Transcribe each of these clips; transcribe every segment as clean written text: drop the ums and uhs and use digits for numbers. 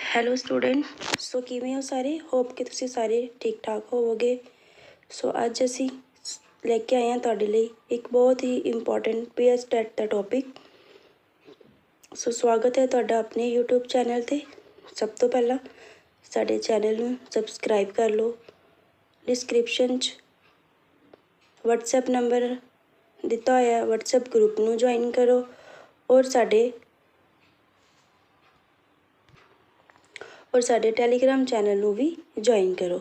Hello student. ਸੋ ਕਿਵੇਂ ਹੋ ਸਾਰੇ? ਹੋਪ ਕਿ ਤੁਸੀਂ ਸਾਰੇ ਠੀਕ ਠਾਕ ਹੋਵੋਗੇ। ਸੋ ਅੱਜ ਅਸੀਂ ਲੈ ਕੇ ਆਏ ਹਾਂ ਤੁਹਾਡੇ ਲਈ ਇੱਕ ਬਹੁਤ ਹੀ ਇੰਪੋਰਟੈਂਟ ਪੀਐਸ ਟੈਟ ਦਾ ਟੌਪਿਕ। ਸੋ ਸਵਾਗਤ ਹੈ ਤੁਹਾਡਾ ਆਪਣੇ YouTube ਚੈਨਲ 'ਤੇ। ਸਭ ਤੋਂ ਪਹਿਲਾਂ ਸਾਡੇ ਚੈਨਲ ਨੂੰ ਸਬਸਕ੍ਰਾਈਬ ਕਰ ਲਓ। ਡਿਸਕ੍ਰਿਪਸ਼ਨ 'ਚ WhatsApp ਨੰਬਰ ਦਿੱਤਾ ਹੋਇਆ, WhatsApp ਗਰੁੱਪ ਨੂੰ ਜੁਆਇਨ ਕਰੋ ਔਰ ਸਾਡੇ ਟੈਲੀਗ੍ਰਾਮ ਚੈਨਲ ਨੂੰ ਵੀ ਜੁਆਇਨ ਕਰੋ।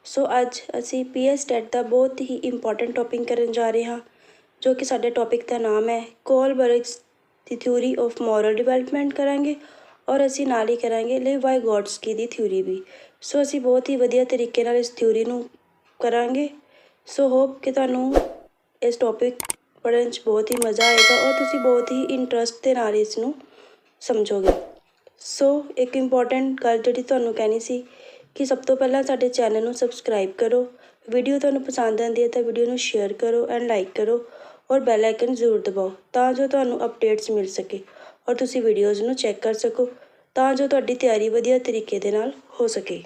ਸੋ ਅੱਜ ਅਸੀਂ ਪੀਐਸ ਟੈਟ ਦਾ ਬਹੁਤ ਹੀ ਇੰਪੋਰਟੈਂਟ ਟੌਪਿਕ ਕਰਨ ਜਾ ਰਹੇ ਹਾਂ, ਜੋ ਕਿ ਸਾਡੇ ਟੌਪਿਕ ਦਾ ਨਾਮ ਹੈ ਕੋਲਬਰਗਸ ਦੀ ਥਿਊਰੀ ਆਫ ਮੋਰਲ ਡਿਵੈਲਪਮੈਂਟ ਕਰਾਂਗੇ ਔਰ ਅਸੀਂ ਨਾਲ ਹੀ ਕਰਾਂਗੇ ਲਿਵ-ਵਾਈਗੋਟਸਕੀ ਦੀ ਥਿਊਰੀ ਵੀ। ਸੋ ਅਸੀਂ ਬਹੁਤ ਹੀ ਵਧੀਆ ਤਰੀਕੇ ਨਾਲ ਇਸ ਥਿਊਰੀ ਨੂੰ ਕਰਾਂਗੇ। ਸੋ ਹੋਪ ਕਿ ਤੁਹਾਨੂੰ ਇਸ ਟੌਪਿਕ ਪੜ੍ਹਨ 'ਚ ਬਹੁਤ ਹੀ ਮਜ਼ਾ ਆਏਗਾ ਔਰ ਤੁਸੀਂ ਬਹੁਤ ਹੀ ਇੰਟਰਸਟ ਦੇ ਨਾਲ ਇਸ ਨੂੰ ਸਮਝੋਗੇ। ਸੋ ਇੱਕ ਇੰਪੋਰਟੈਂਟ ਗੱਲ ਜਿਹੜੀ ਤੁਹਾਨੂੰ ਕਹਿਣੀ ਸੀ ਕਿ ਸਭ ਤੋਂ ਪਹਿਲਾਂ ਸਾਡੇ ਚੈਨਲ ਨੂੰ ਸਬਸਕ੍ਰਾਈਬ ਕਰੋ। ਵੀਡੀਓ ਤੁਹਾਨੂੰ ਪਸੰਦ ਆਉਂਦੀ ਹੈ ਤਾਂ ਵੀਡੀਓ ਨੂੰ ਸ਼ੇਅਰ ਕਰੋ ਐਂਡ ਲਾਈਕ ਕਰੋ ਔਰ ਬੈਲ ਆਈਕਨ ਜ਼ਰੂਰ ਦਬਾਓ ਤਾਂ ਜੋ ਤੁਹਾਨੂੰ ਅਪਡੇਟਸ ਮਿਲ ਸਕੇ ਔਰ ਤੁਸੀਂ ਵੀਡੀਓਜ਼ ਨੂੰ ਚੈੱਕ ਕਰ ਸਕੋ ਤਾਂ ਜੋ ਤੁਹਾਡੀ ਤਿਆਰੀ ਵਧੀਆ ਤਰੀਕੇ ਦੇ ਨਾਲ ਹੋ ਸਕੇ।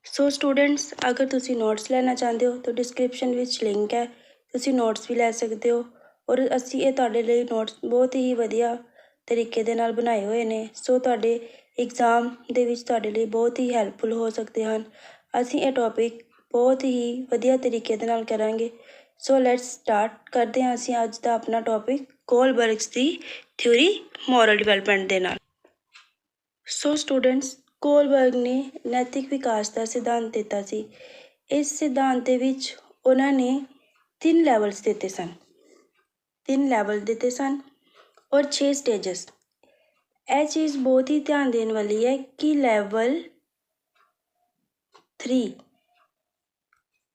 ਸੋ ਸਟੂਡੈਂਟਸ, ਅਗਰ ਤੁਸੀਂ ਨੋਟਸ ਲੈਣਾ ਚਾਹੁੰਦੇ ਹੋ ਤਾਂ ਡਿਸਕ੍ਰਿਪਸ਼ਨ ਵਿੱਚ ਲਿੰਕ ਹੈ, ਤੁਸੀਂ ਨੋਟਸ ਵੀ ਲੈ ਸਕਦੇ ਹੋ ਔਰ ਅਸੀਂ ਇਹ ਤੁਹਾਡੇ ਲਈ ਨੋਟਸ ਬਹੁਤ ਹੀ ਵਧੀਆ ਤਰੀਕੇ ਦੇ ਨਾਲ ਬਣਾਏ ਹੋਏ ਨੇ। ਸੋ ਤੁਹਾਡੇ ਐਗਜ਼ਾਮ ਦੇ ਵਿੱਚ ਤੁਹਾਡੇ ਲਈ ਬਹੁਤ ਹੀ ਹੈਲਪਫੁਲ ਹੋ ਸਕਦੇ ਹਨ। ਅਸੀਂ ਇਹ ਟੌਪਿਕ ਬਹੁਤ ਹੀ ਵਧੀਆ ਤਰੀਕੇ ਦੇ ਨਾਲ ਕਰਾਂਗੇ। ਸੋ ਲੈਟਸ ਸਟਾਰਟ ਕਰਦੇ ਹਾਂ ਅਸੀਂ ਅੱਜ ਦਾ ਆਪਣਾ ਟੌਪਿਕ ਕੋਲਬਰਗਸ ਦੀ ਥਿਊਰੀ ਮੋਰਲ ਡਿਵੈਲਪਮੈਂਟ ਦੇ ਨਾਲ। ਸੋ ਸਟੂਡੈਂਟਸ, ਕੋਲਬਰਗ ਨੇ ਨੈਤਿਕ ਵਿਕਾਸ ਦਾ ਸਿਧਾਂਤ ਦਿੱਤਾ ਸੀ। ਇਸ ਸਿਧਾਂਤ ਦੇ ਵਿੱਚ ਉਹਨਾਂ ਨੇ 3 ਲੈਵਲ ਦਿੱਤੇ ਸਨ ਔਰ 6 ਸਟੇਜਸ। ਇਹ ਚੀਜ਼ ਬਹੁਤ ਹੀ ਧਿਆਨ ਦੇਣ ਵਾਲੀ ਹੈ ਕਿ ਲੈਵਲ 3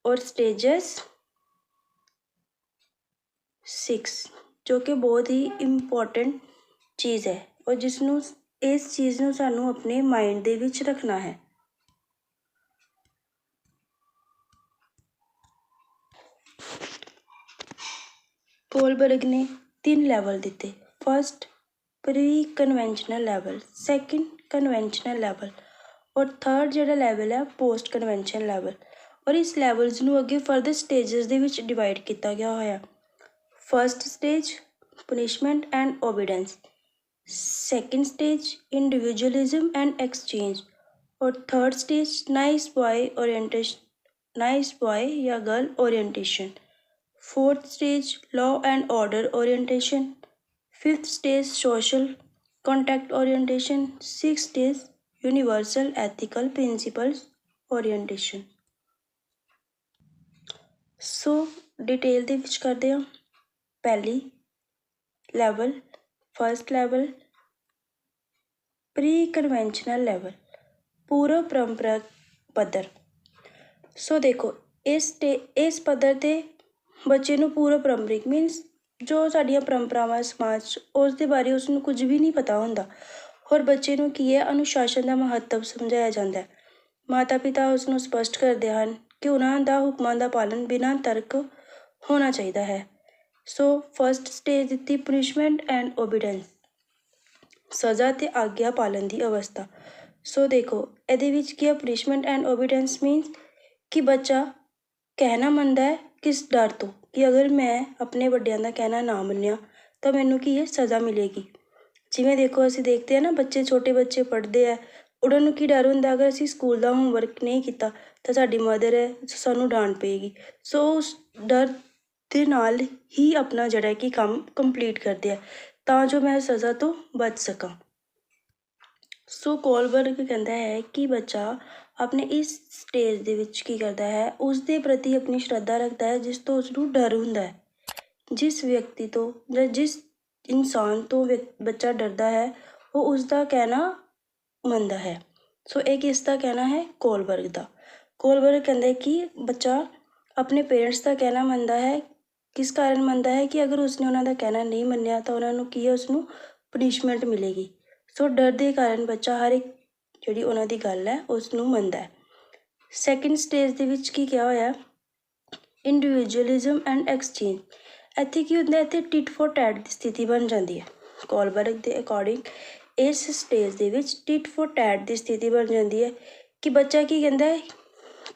ਔਰ ਸਟੇਜਸ 6, ਜੋ ਕਿ ਬਹੁਤ ਹੀ ਇੰਪੋਰਟੈਂਟ ਚੀਜ਼ ਹੈ ਔਰ ਇਸ ਚੀਜ਼ ਨੂੰ ਸਾਨੂੰ ਆਪਣੇ ਮਾਈਂਡ ਦੇ ਵਿੱਚ ਰੱਖਣਾ ਹੈ। ਕੋਲਬਰਗ ਨੇ 3 ਲੈਵਲ ਦਿੱਤੇ। First pre conventional level, second conventional level ਔਰ ਥਰਡ ਜਿਹੜਾ ਲੈਵਲ ਹੈ ਪੋਸਟ ਕਨਵੈਨਸ਼ਨਲ ਲੈਵਲ। ਔਰ ਇਸ ਲੈਵਲਸ ਨੂੰ ਅੱਗੇ ਫਰਦਰ ਸਟੇਜਸ ਦੇ ਵਿੱਚ ਡਿਵਾਈਡ ਕੀਤਾ ਗਿਆ ਹੋਇਆ। First stage punishment and obedience, second stage individualism and exchange ਔਰ ਥਰਡ ਸਟੇਜ ਨਾਈਸ ਬॉय ਜਾਂ girl orientation. Fourth stage law and order orientation, fifth stage social contact orientation, sixth stage universal ethical principles orientation. So detail ਦੇ ਵਿੱਚ ਕਰਦੇ ਹਾਂ। ਪਹਿਲੀ level, first level pre conventional level, ਪੂਰਵ ਪਰੰਪਰਾ ਪੱਧਰ। ਸੋ ਦੇਖੋ ਇਸ ਪੱਧਰ 'ਤੇ ਬੱਚੇ ਨੂੰ ਪੂਰਵ ਪਰੰਪਰਿਕ ਮੀਨਸ ਜੋ ਸਾਡੀਆਂ ਪਰੰਪਰਾਵਾਂ ਸਮਾਜ 'ਚ ਉਸ ਦੇ ਬਾਰੇ ਉਸਨੂੰ ਕੁਝ ਵੀ ਨਹੀਂ ਪਤਾ ਹੁੰਦਾ। ਹੋਰ ਬੱਚੇ ਨੂੰ ਕੀ ਹੈ, ਅਨੁਸ਼ਾਸਨ ਦਾ ਮਹੱਤਵ ਸਮਝਾਇਆ ਜਾਂਦਾ ਹੈ। ਮਾਤਾ ਪਿਤਾ ਉਸਨੂੰ ਸਪਸ਼ਟ ਕਰਦੇ ਹਨ ਕਿ ਉਹਨਾਂ ਦਾ ਹੁਕਮਾਂ ਦਾ ਪਾਲਣ ਬਿਨਾਂ ਤਰਕ ਹੋਣਾ ਚਾਹੀਦਾ ਹੈ। ਸੋ ਫਸਟ ਸਟੇਜ ਦਿੱਤੀ ਪਨਿਸ਼ਮੈਂਟ ਐਂਡ ਓਬੀਡੈਂਸ, ਸਜ਼ਾ ਅਤੇ ਆਗਿਆ ਪਾਲਣ ਦੀ ਅਵਸਥਾ। ਸੋ ਦੇਖੋ ਇਹਦੇ ਵਿੱਚ ਕੀ ਹੈ, ਪਨਿਸ਼ਮੈਂਟ ਐਂਡ ਓਬੀਡੈਂਸ ਮੀਨਸ ਕਿ ਬੱਚਾ ਕਹਿਣਾ ਮੰਨਦਾ ਹੈ ਕਿਸ ਡਰ ਤੋਂ ਕਿ ਅਗਰ ਮੈਂ ਆਪਣੇ ਵੱਡਿਆਂ ਦਾ ਕਹਿਣਾ ਨਾ ਮੰਨਿਆ ਤਾਂ ਮੈਨੂੰ ਕੀ ਹੈ, ਸਜ਼ਾ ਮਿਲੇਗੀ। ਜਿਵੇਂ ਦੇਖੋ ਅਸੀਂ ਦੇਖਦੇ ਹਾਂ ਨਾ, ਛੋਟੇ ਬੱਚੇ ਪੜ੍ਹਦੇ ਆ, ਉਹਨਾਂ ਨੂੰ ਕੀ ਡਰ ਹੁੰਦਾ, ਅਗਰ ਅਸੀਂ ਸਕੂਲ ਦਾ ਹੋਮਵਰਕ ਨਹੀਂ ਕੀਤਾ ਤਾਂ ਸਾਡੀ ਮਦਰ ਹੈ ਸਾਨੂੰ ਡਾਂਟ ਪਏਗੀ। ਸੋ ਉਸ ਡਰ ਦੇ ਨਾਲ ਹੀ ਆਪਣਾ ਜਿਹੜਾ ਕਿ ਕੰਮ ਕੰਪਲੀਟ ਕਰਦੇ ਆ ਤਾਂ ਜੋ ਮੈਂ ਸਜ਼ਾ ਤੋਂ ਬਚ ਸਕਾਂ। ਸੋ ਕੋਲਬਰਗ ਕਹਿੰਦਾ ਹੈ ਕਿ ਬੱਚਾ ਆਪਣੇ ਇਸ ਸਟੇਜ ਦੇ ਵਿੱਚ ਕੀ ਕਰਦਾ ਹੈ, ਉਸ ਦੇ ਪ੍ਰਤੀ ਆਪਣੀ ਸ਼ਰਧਾ ਰੱਖਦਾ ਹੈ ਜਿਸ ਤੋਂ ਉਸਨੂੰ ਡਰ ਹੁੰਦਾ ਹੈ। ਜਿਸ ਵਿਅਕਤੀ ਤੋਂ ਜਾਂ ਜਿਸ ਇਨਸਾਨ ਤੋਂ ਬੱਚਾ ਡਰਦਾ ਹੈ ਉਹ ਉਸਦਾ ਕਹਿਣਾ ਮੰਨਦਾ ਹੈ। ਸੋ ਇਹ ਕਿਸ ਦਾ ਕਹਿਣਾ ਹੈ? ਕੋਲਬਰਗ ਦਾ। ਕੋਲਬਰਗ ਕਹਿੰਦਾ ਕਿ ਬੱਚਾ ਆਪਣੇ ਪੇਰੈਂਟਸ ਦਾ ਕਹਿਣਾ ਮੰਨਦਾ ਹੈ। ਕਿਸ ਕਾਰਨ ਮੰਨਦਾ ਹੈ? ਕਿ ਅਗਰ ਉਸਨੇ ਉਹਨਾਂ ਦਾ ਕਹਿਣਾ ਨਹੀਂ ਮੰਨਿਆ ਤਾਂ ਉਹਨਾਂ ਨੂੰ ਕੀ ਹੈ, ਉਸਨੂੰ ਪਨਿਸ਼ਮੈਂਟ ਮਿਲੇਗੀ। ਸੋ ਡਰ ਦੇ ਕਾਰਨ ਬੱਚਾ ਹਰ ਇੱਕ ਜਿਹੜੀ ਉਹਨਾਂ ਦੀ ਗੱਲ ਹੈ ਉਸ ਨੂੰ ਮੰਨਦਾ ਹੈ। ਸੈਕਿੰਡ ਸਟੇਜ ਦੇ ਵਿੱਚ ਕੀ ਕਿਹਾ ਹੋਇਆ, ਇੰਡੀਵਿਜੂਅਲਿਜ਼ਮ ਐਂਡ ਐਕਸਚੇਂਜ। ਇੱਥੇ ਕੀ ਹੁੰਦਾ, ਇੱਥੇ ਟਿਟ ਫੋਰ ਟੈਟ ਦੀ ਸਥਿਤੀ ਬਣ ਜਾਂਦੀ ਹੈ। ਕੋਲਬਰਗ ਦੇ ਅਕੋਰਡਿੰਗ इस स्टेज ਦੇ ਵਿੱਚ टिट फॉर टैट ਦੀ ਸਥਿਤੀ ਬਣ ਜਾਂਦੀ ਹੈ ਕਿ ਬੱਚਾ ਕੀ ਕਹਿੰਦਾ ਹੈ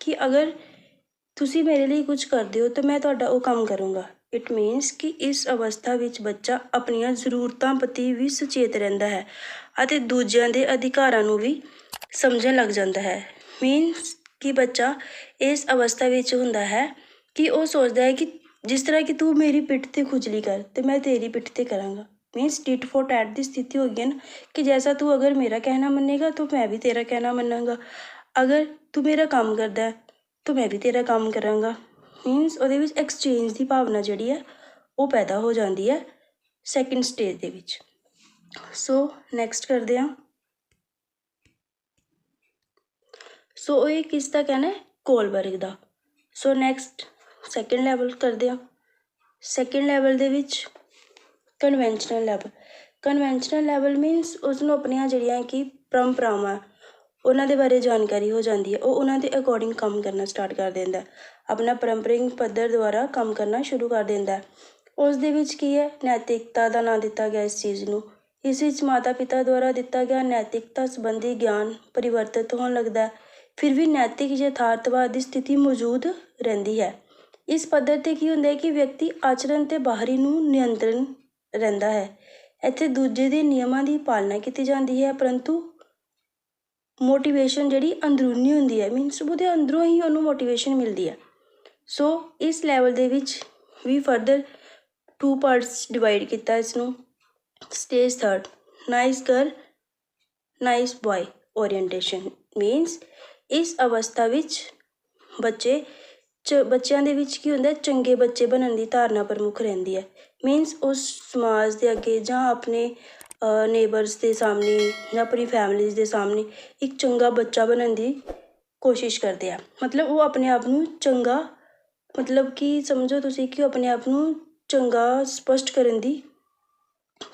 ਕਿ ਅਗਰ ਤੁਸੀਂ ਮੇਰੇ ਲਈ ਕੁਝ ਕਰਦੇ ਹੋ ਤਾਂ ਮੈਂ ਤੁਹਾਡਾ ਉਹ ਕੰਮ ਕਰੂੰਗਾ। ਇਟ ਮੀਨਸ ਕਿ ਇਸ ਅਵਸਥਾ ਵਿੱਚ ਬੱਚਾ ਆਪਣੀਆਂ ਜ਼ਰੂਰਤਾਂ ਪ੍ਰਤੀ ਵੀ ਸੁਚੇਤ ਰਹਿੰਦਾ ਹੈ ਅਤੇ ਦੂਜਿਆਂ ਦੇ ਅਧਿਕਾਰਾਂ ਨੂੰ ਵੀ ਸਮਝਣ ਲੱਗ ਜਾਂਦਾ ਹੈ। ਮੀਨਸ ਕਿ ਬੱਚਾ ਇਸ ਅਵਸਥਾ ਵਿੱਚ ਹੁੰਦਾ ਹੈ ਕਿ ਉਹ ਸੋਚਦਾ ਹੈ ਕਿ ਜਿਸ ਤਰ੍ਹਾਂ ਕਿ ਤੂੰ ਮੇਰੀ ਪਿੱਠ 'ਤੇ ਖੁਜਲੀ ਕਰ ਤੇ ਮੈਂ ਤੇਰੀ ਪਿੱਠ 'ਤੇ ਕਰਾਂਗਾ। मीन्स टिट फॉर टैट की स्थिति हो गई ना कि जैसा तू अगर मेरा कहना मनेगा तो मैं भी तेरा कहना मनांगा, अगर तू मेरा काम करता है तो मैं भी तेरा काम करांगा। मीन्स ਉਹਦੇ ਵਿੱਚ ਐਕਸਚੇਂਜ ਦੀ ਭਾਵਨਾ ਜਿਹੜੀ ਹੈ ਉਹ ਪੈਦਾ ਹੋ ਜਾਂਦੀ ਹੈ ਸੈਕਿੰਡ ਸਟੇਜ ਦੇ ਵਿੱਚ। ਸੋ ਨੈਕਸਟ ਕਰਦੇ ਹਾਂ। ਸੋ ਇਹ ਕਿਸ ਦਾ ਕਹਿਣਾ ਹੈ? ਕੋਲਬਰਗ ਦਾ। ਸੋ ਨੈਕਸਟ ਸੈਕਿੰਡ ਲੈਵਲ ਕਰਦੇ ਹਾਂ। ਸੈਕਿੰਡ ਲੈਵਲ ਦੇ ਵਿੱਚ conventional level. Conventional level means ਉਸਨੂੰ ਆਪਣੀਆਂ ਜਿਹੜੀਆਂ ਕਿ ਪਰੰਪਰਾਵਾਂ ਉਹਨਾਂ ਦੇ ਬਾਰੇ ਜਾਣਕਾਰੀ ਹੋ ਜਾਂਦੀ ਹੈ। ਉਹ ਉਹਨਾਂ ਦੇ ਅਕੋਰਡਿੰਗ ਕੰਮ ਕਰਨਾ ਸਟਾਰਟ ਕਰ ਦਿੰਦਾ, ਆਪਣਾ ਪਰੰਪਰਿਕ ਪੱਧਰ ਦੁਆਰਾ ਕੰਮ ਕਰਨਾ ਸ਼ੁਰੂ ਕਰ ਦਿੰਦਾ। ਉਸ ਦੇ ਵਿੱਚ ਕੀ ਹੈ? ਨੈਤਿਕਤਾ ਦਾ ਨਾਂ ਦਿੱਤਾ ਗਿਆ ਇਸ ਚੀਜ਼ ਨੂੰ। ਇਸ ਵਿੱਚ ਮਾਤਾ ਪਿਤਾ ਦੁਆਰਾ ਦਿੱਤਾ ਗਿਆ ਨੈਤਿਕਤਾ ਸੰਬੰਧੀ ਗਿਆਨ ਪਰਿਵਰਤਿਤ ਹੋਣ ਲੱਗਦਾ, ਫਿਰ ਵੀ ਨੈਤਿਕ ਯਥਾਰਥਵਾਦ ਦੀ ਸਥਿਤੀ ਮੌਜੂਦ ਰਹਿੰਦੀ ਹੈ। ਇਸ ਪੱਧਰ 'ਤੇ ਕੀ ਹੁੰਦਾ ਹੈ ਕਿ ਵਿਅਕਤੀ ਆਚਰਣ 'ਤੇ ਬਾਹਰੀ ਨੂੰ ਨਿਯੰਤਰਣ ਰਹਿੰਦਾ ਹੈ। ਇੱਥੇ ਦੂਜੇ ਦੇ ਨਿਯਮਾਂ ਦੀ ਪਾਲਣਾ ਕੀਤੀ ਜਾਂਦੀ ਹੈ, ਪਰੰਤੂ ਮੋਟੀਵੇਸ਼ਨ ਜਿਹੜੀ ਅੰਦਰੂਨੀ ਹੁੰਦੀ ਹੈ, ਮੀਨਸ ਉਹਦੇ ਅੰਦਰੋਂ ਹੀ ਉਹਨੂੰ ਮੋਟੀਵੇਸ਼ਨ ਮਿਲਦੀ ਹੈ। ਸੋ ਇਸ ਲੈਵਲ ਦੇ ਵਿੱਚ ਵੀ ਫਰਦਰ 2 ਪਾਰਟਸ ਡਿਵਾਈਡ ਕੀਤਾ ਇਸ ਨੂੰ। Stage third nice girl nice boy orientation. Means ਇਸ ਅਵਸਥਾ ਵਿੱਚ ਬੱਚਿਆਂ ਦੇ ਵਿੱਚ ਕੀ ਹੁੰਦਾ? ਚੰਗੇ ਬੱਚੇ ਬਣਨ ਦੀ ਧਾਰਨਾ ਪ੍ਰਮੁੱਖ ਰਹਿੰਦੀ ਹੈ। ਮੀਨਸ ਉਸ ਸਮਾਜ ਦੇ ਅੱਗੇ ਜਾਂ ਆਪਣੇ ਨੇਬਰਸ ਦੇ ਸਾਹਮਣੇ ਜਾਂ ਆਪਣੀ ਫੈਮਲੀਜ਼ ਦੇ ਸਾਹਮਣੇ ਇੱਕ ਚੰਗਾ ਬੱਚਾ ਬਣਨ ਦੀ ਕੋਸ਼ਿਸ਼ ਕਰਦੇ ਆ। ਮਤਲਬ ਉਹ ਆਪਣੇ ਆਪ ਨੂੰ ਚੰਗਾ, ਮਤਲਬ ਕਿ ਸਮਝੋ ਤੁਸੀਂ ਕਿ ਉਹ ਆਪਣੇ ਆਪ ਨੂੰ ਚੰਗਾ ਸਪਸ਼ਟ ਕਰਨ ਦੀ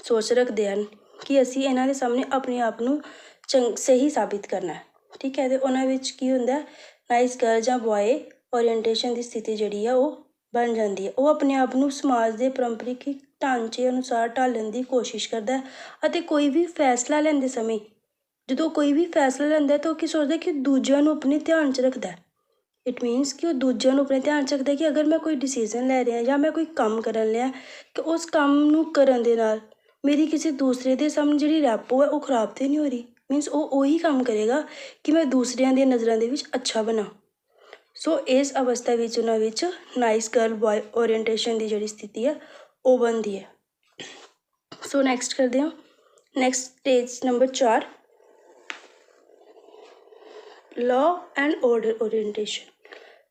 ਸੋਚ ਰੱਖਦੇ ਹਨ ਕਿ ਅਸੀਂ ਇਹਨਾਂ ਦੇ ਸਾਹਮਣੇ ਆਪਣੇ ਆਪ ਨੂੰ ਸਹੀ ਸਾਬਿਤ ਕਰਨਾ ਹੈ। ਠੀਕ ਹੈ। ਅਤੇ ਉਹਨਾਂ ਵਿੱਚ ਕੀ ਹੁੰਦਾ? ਨਾਈਸ ਗਰਲ ਜਾਂ ਬॉय ਓਰੀਐਂਟੇਸ਼ਨ ਦੀ ਸਥਿਤੀ ਜਿਹੜੀ ਆ ਉਹ ਬਣ ਜਾਂਦੀ ਹੈ। ਉਹ ਆਪਣੇ ਆਪ ਨੂੰ ਸਮਾਜ ਦੇ ਪਰੰਪਰਿਕ ਢਾਂਚੇ ਅਨੁਸਾਰ ਢਾਲਣ ਦੀ ਕੋਸ਼ਿਸ਼ ਕਰਦਾ ਹੈ ਅਤੇ ਕੋਈ ਵੀ ਫੈਸਲਾ ਲੈਂਦੇ ਸਮੇਂ ਜਦੋਂ ਕੋਈ ਵੀ ਫੈਸਲਾ ਲੈਂਦਾ ਤਾਂ ਉਹ ਕੀ ਸੋਚਦਾ ਕਿ ਦੂਜਿਆਂ ਨੂੰ ਆਪਣੇ ਧਿਆਨ 'ਚ ਰੱਖਦਾ। ਇਟ ਮੀਨਸ ਕਿ ਉਹ ਦੂਜਿਆਂ ਨੂੰ ਆਪਣੇ ਧਿਆਨ 'ਚ ਰੱਖਦਾ ਕਿ ਅਗਰ ਮੈਂ ਕੋਈ ਡਿਸੀਜ਼ਨ ਲੈ ਰਿਹਾ ਜਾਂ ਮੈਂ ਕੋਈ ਕੰਮ ਕਰਨ ਲਿਆ ਕਿ ਉਸ ਕੰਮ ਨੂੰ ਕਰਨ ਦੇ ਨਾਲ ਮੇਰੀ ਕਿਸੇ ਦੂਸਰੇ ਦੇ ਸਾਹਮਣੇ ਜਿਹੜੀ ਰੈਪੋ ਹੈ ਉਹ ਖਰਾਬ ਤਾਂ ਨਹੀਂ ਹੋ ਰਹੀ। ਮੀਨਸ ਉਹ ਉਹੀ ਕੰਮ ਕਰੇਗਾ ਕਿ ਮੈਂ ਦੂਸਰਿਆਂ ਦੀਆਂ ਨਜ਼ਰਾਂ ਦੇ ਵਿੱਚ ਅੱਛਾ ਬਣਾ। ਸੋ ਇਸ ਅਵਸਥਾ ਵਿੱਚ ਉਹਨਾਂ ਵਿੱਚ ਨਾਈਸ ਗਰਲ ਬॉय ਓਰੀਐਂਟੇਸ਼ਨ ਦੀ ਜਿਹੜੀ ਸਥਿਤੀ ਹੈ ਉਹ ਬਣਦੀ ਹੈ। ਸੋ ਨੈਕਸਟ ਕਰਦੇ ਹਾਂ। Next stage number 4 law and order orientation।